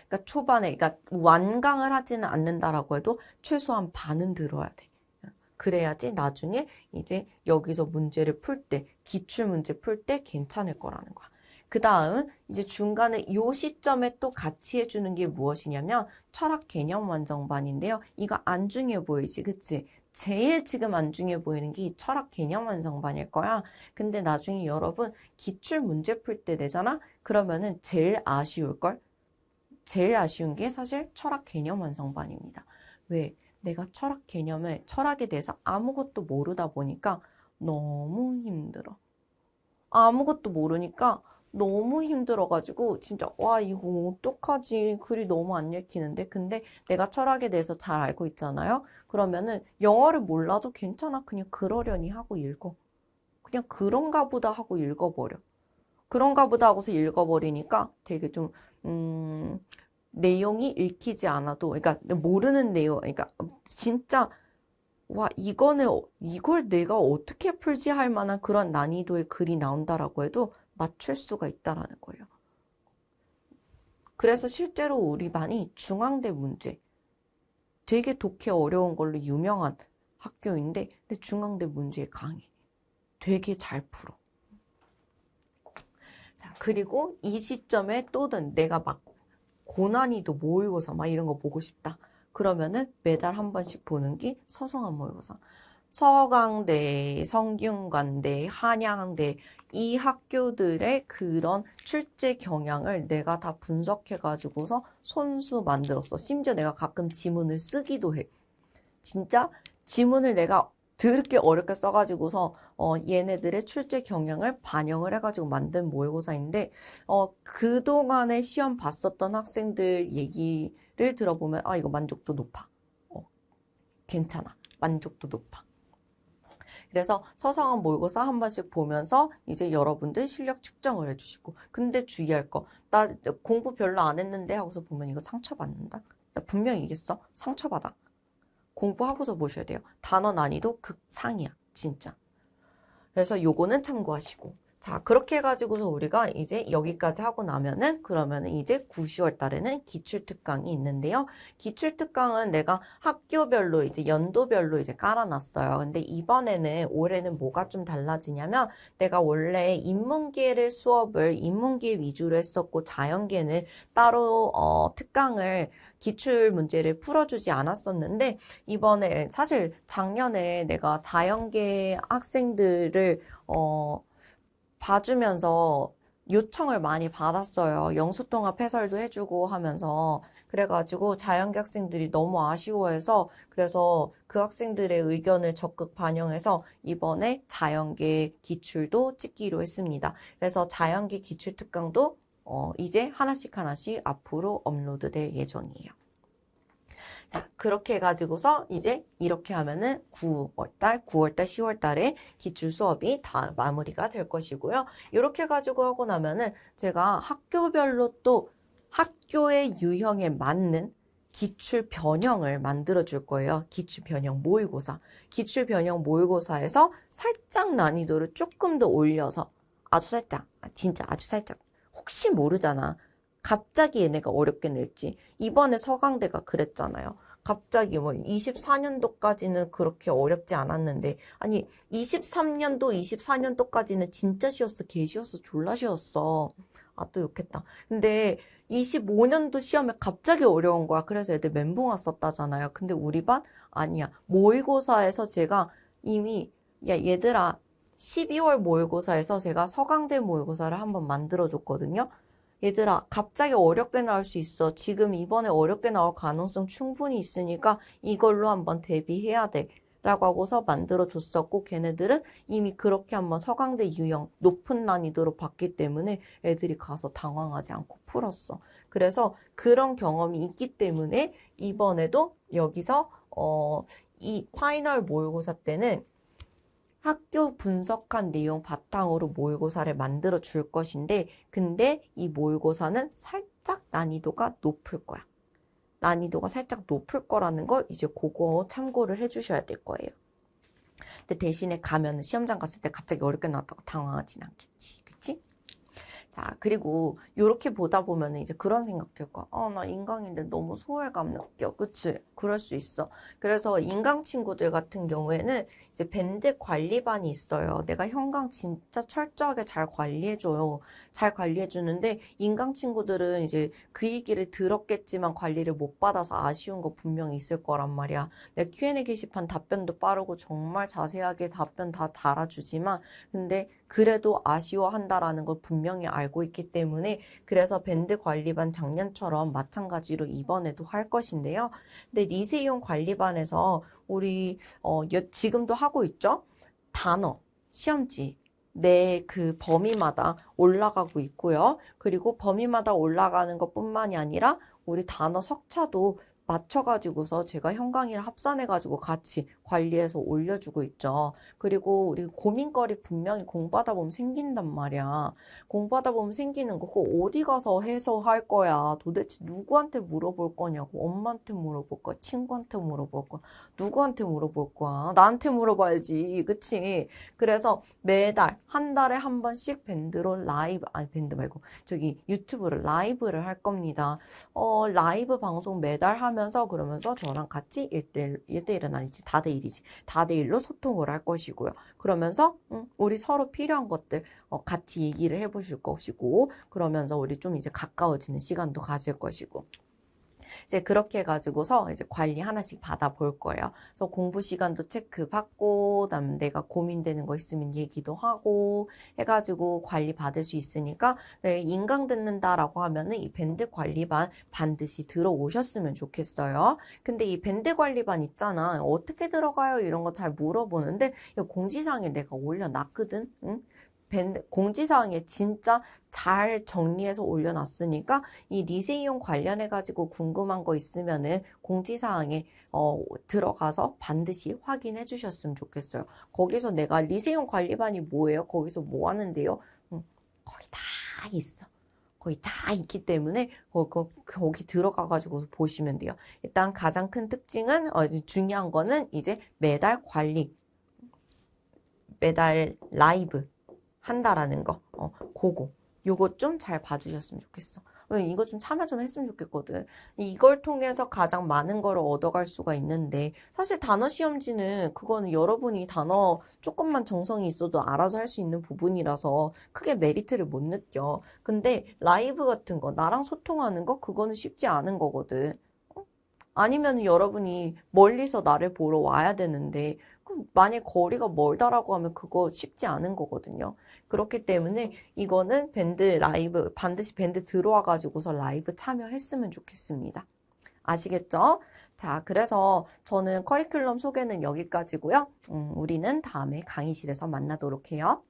그러니까 초반에 그러니까 완강을 하지는 않는다라고 해도 최소한 반은 들어야 돼. 그래야지 나중에 이제 여기서 문제를 풀 때, 기출 문제 풀 때 괜찮을 거라는 거야. 그 다음 이제 중간에 이 시점에 또 같이 해주는 게 무엇이냐면 철학 개념 완성반인데요. 이거 안중해 보이지, 그치? 제일 지금 안중해 보이는 게 이 철학 개념 완성반일 거야. 근데 나중에 여러분 기출 문제 풀 때 되잖아? 그러면은 제일 아쉬울걸? 제일 아쉬운 게 사실 철학 개념 완성반입니다. 왜? 내가 철학에 대해서 아무것도 모르다 보니까 너무 힘들어. 아무것도 모르니까 너무 힘들어가지고 진짜 와 이거 어떡하지 글이 너무 안 읽히는데 근데 내가 철학에 대해서 잘 알고 있잖아요. 그러면은 영어를 몰라도 괜찮아. 그냥 그러려니 하고 읽어. 그냥 그런가 보다 하고 읽어버려. 그런가 보다 하고서 읽어버리니까 되게 좀 내용이 읽히지 않아도 그러니까 모르는 내용 그러니까 진짜 와, 이걸 내가 어떻게 풀지 할 만한 그런 난이도의 글이 나온다라고 해도 맞출 수가 있다라는 거예요. 그래서 실제로 우리 반이 중앙대 문제, 되게 독해 어려운 걸로 유명한 학교인데, 근데 중앙대 문제에 강해. 되게 잘 풀어. 자, 그리고 이 시점에 또는 내가 막 고난이도 모의고사 막 이런 거 보고 싶다. 그러면은 매달 한 번씩 보는 게 서성한 모의고사. 서강대, 성균관대, 한양대 이 학교들의 그런 출제 경향을 내가 다 분석해가지고서 손수 만들었어. 심지어 내가 가끔 지문을 쓰기도 해. 진짜 지문을 내가 드럽게 어렵게 써가지고서 얘네들의 출제 경향을 반영을 해가지고 만든 모의고사인데 그동안에 시험 봤었던 학생들 얘기를 들어보면 아 이거 만족도 높아. 괜찮아. 만족도 높아. 그래서 서성한 모의고사 한 번씩 보면서 이제 여러분들 실력 측정을 해주시고 근데 주의할 거 나 공부 별로 안 했는데 하고서 보면 이거 상처받는다. 나 분명히 얘기했어. 상처받아. 공부하고서 보셔야 돼요. 단어 난이도 극상이야. 진짜. 그래서 요거는 참고하시고 자 그렇게 해가지고서 우리가 이제 여기까지 하고 나면은 그러면은 이제 9, 10월 달에는 기출특강이 있는데요. 기출특강은 내가 학교별로 이제 연도별로 이제 깔아놨어요. 근데 이번에는 올해는 뭐가 좀 달라지냐면 내가 원래 인문계 위주로 했었고 자연계는 따로 특강을 기출 문제를 풀어주지 않았었는데 이번에 사실 작년에 내가 자연계 학생들을 봐주면서 요청을 많이 받았어요. 영수통합 해설도 해주고 하면서 그래가지고 자연계 학생들이 너무 아쉬워해서 그래서 그 학생들의 의견을 적극 반영해서 이번에 자연계 기출도 찍기로 했습니다. 그래서 자연계 기출 특강도 이제 하나씩 앞으로 업로드될 예정이에요. 자, 그렇게 해가지고서 이제 이렇게 하면은 9월달, 10월달에 기출 수업이 다 마무리가 될 것이고요. 이렇게 해가지고 하고 나면은 제가 학교별로 또 학교의 유형에 맞는 기출 변형을 만들어 줄 거예요. 기출 변형 모의고사. 기출 변형 모의고사에서 살짝 난이도를 조금 더 올려서 아주 살짝, 진짜 아주 살짝. 혹시 모르잖아. 갑자기 얘네가 어렵게 낼지. 이번에 서강대가 그랬잖아요. 갑자기 뭐 24년도까지는 그렇게 어렵지 않았는데 아니 23년도, 24년도까지는 진짜 쉬웠어. 개 쉬웠어. 졸라 쉬웠어. 아, 또 욕했다. 근데 25년도 시험에 갑자기 어려운 거야. 그래서 애들 멘붕 왔었다잖아요. 근데 우리 반 아니야. 모의고사에서 제가 이미 야 얘들아 12월 모의고사에서 제가 서강대 모의고사를 한번 만들어줬거든요. 얘들아 갑자기 어렵게 나올 수 있어. 지금 이번에 어렵게 나올 가능성 충분히 있으니까 이걸로 한번 대비해야 돼. 라고 하고서 만들어줬었고 걔네들은 이미 그렇게 한번 서강대 유형 높은 난이도로 봤기 때문에 애들이 가서 당황하지 않고 풀었어. 그래서 그런 경험이 있기 때문에 이번에도 여기서 이 파이널 모의고사 때는 학교 분석한 내용 바탕으로 모의고사를 만들어 줄 것인데 근데 이 모의고사는 살짝 난이도가 높을 거야. 난이도가 살짝 높을 거라는 걸 이제 그거 참고를 해주셔야 될 거예요. 근데 대신에 가면은 시험장 갔을 때 갑자기 어렵게 나왔다고 당황하진 않겠지. 그치? 자, 그리고 이렇게 보다 보면은 이제 그런 생각 들 거야. 나 인강인데 너무 소외감 느껴. 그치? 그럴 수 있어. 그래서 인강 친구들 같은 경우에는 이제 밴드 관리반이 있어요. 내가 현강 진짜 철저하게 잘 관리해줘요. 잘 관리해주는데 인강 친구들은 이제 그 얘기를 들었겠지만 관리를 못 받아서 아쉬운 거 분명히 있을 거란 말이야. 내 Q&A 게시판 답변도 빠르고 정말 자세하게 답변 다 달아주지만 근데 그래도 아쉬워한다라는 걸 분명히 알고 있기 때문에 그래서 밴드 관리반 작년처럼 마찬가지로 이번에도 할 것인데요. 근데 리세이용 관리반에서 우리 지금도 하고 있죠? 단어, 시험지 내 그 범위마다 올라가고 있고요. 그리고 범위마다 올라가는 것뿐만이 아니라 우리 단어 석차도 맞춰가지고서 제가 현강이랑 합산해가지고 같이 관리해서 올려주고 있죠. 그리고 우리 고민거리 분명히 공부하다 보면 생긴단 말이야. 공부하다 보면 생기는 거 그거 어디 가서 해서 할 거야. 도대체 누구한테 물어볼 거냐고. 엄마한테 물어볼 거야. 친구한테 물어볼 거야. 누구한테 물어볼 거야. 나한테 물어봐야지. 그치? 그래서 매달 한 달에 한 번씩 밴드로 라이브 아니 밴드 말고 저기 유튜브를 라이브를 할 겁니다. 라이브 방송 매달 하면서 그러면서 저랑 같이 1대1은 아니지. 다대1이지. 다대1로 소통을 할 것이고요. 그러면서 우리 서로 필요한 것들 같이 얘기를 해보실 것이고 그러면서 우리 좀 이제 가까워지는 시간도 가질 것이고 이제 그렇게 해가지고서 이제 관리 하나씩 받아볼 거예요. 그래서 공부 시간도 체크받고, 그다음에 내가 고민되는 거 있으면 얘기도 하고 해가지고 관리 받을 수 있으니까 네, 인강 듣는다라고 하면은 이 밴드 관리반 반드시 들어오셨으면 좋겠어요. 근데 이 밴드 관리반 있잖아. 어떻게 들어가요? 이런 거 잘 물어보는데 공지사항에 내가 올려놨거든. 응? 공지사항에 진짜 잘 정리해서 올려놨으니까 이 리세이용 관련해가지고 궁금한 거 있으면은 공지사항에 들어가서 반드시 확인해 주셨으면 좋겠어요. 거기서 내가 리세이용 관리반이 뭐예요? 거기서 뭐 하는데요? 거기 다 있어. 거기 다 있기 때문에 거기 들어가가지고 보시면 돼요. 일단 가장 큰 특징은 중요한 거는 이제 매달 관리, 매달 라이브 한다라는 거, 그거. 요거 좀 잘 봐주셨으면 좋겠어. 이거 좀 참여 좀 했으면 좋겠거든. 이걸 통해서 가장 많은 거를 얻어갈 수가 있는데 사실 단어 시험지는 그거는 여러분이 단어 조금만 정성이 있어도 알아서 할 수 있는 부분이라서 크게 메리트를 못 느껴. 근데 라이브 같은 거, 나랑 소통하는 거 그거는 쉽지 않은 거거든. 아니면 여러분이 멀리서 나를 보러 와야 되는데 만약 거리가 멀다라고 하면 그거 쉽지 않은 거거든요. 그렇기 때문에 이거는 밴드 라이브 반드시 밴드 들어와 가지고서 라이브 참여했으면 좋겠습니다. 아시겠죠? 자, 그래서 저는 커리큘럼 소개는 여기까지고요. 우리는 다음에 강의실에서 만나도록 해요.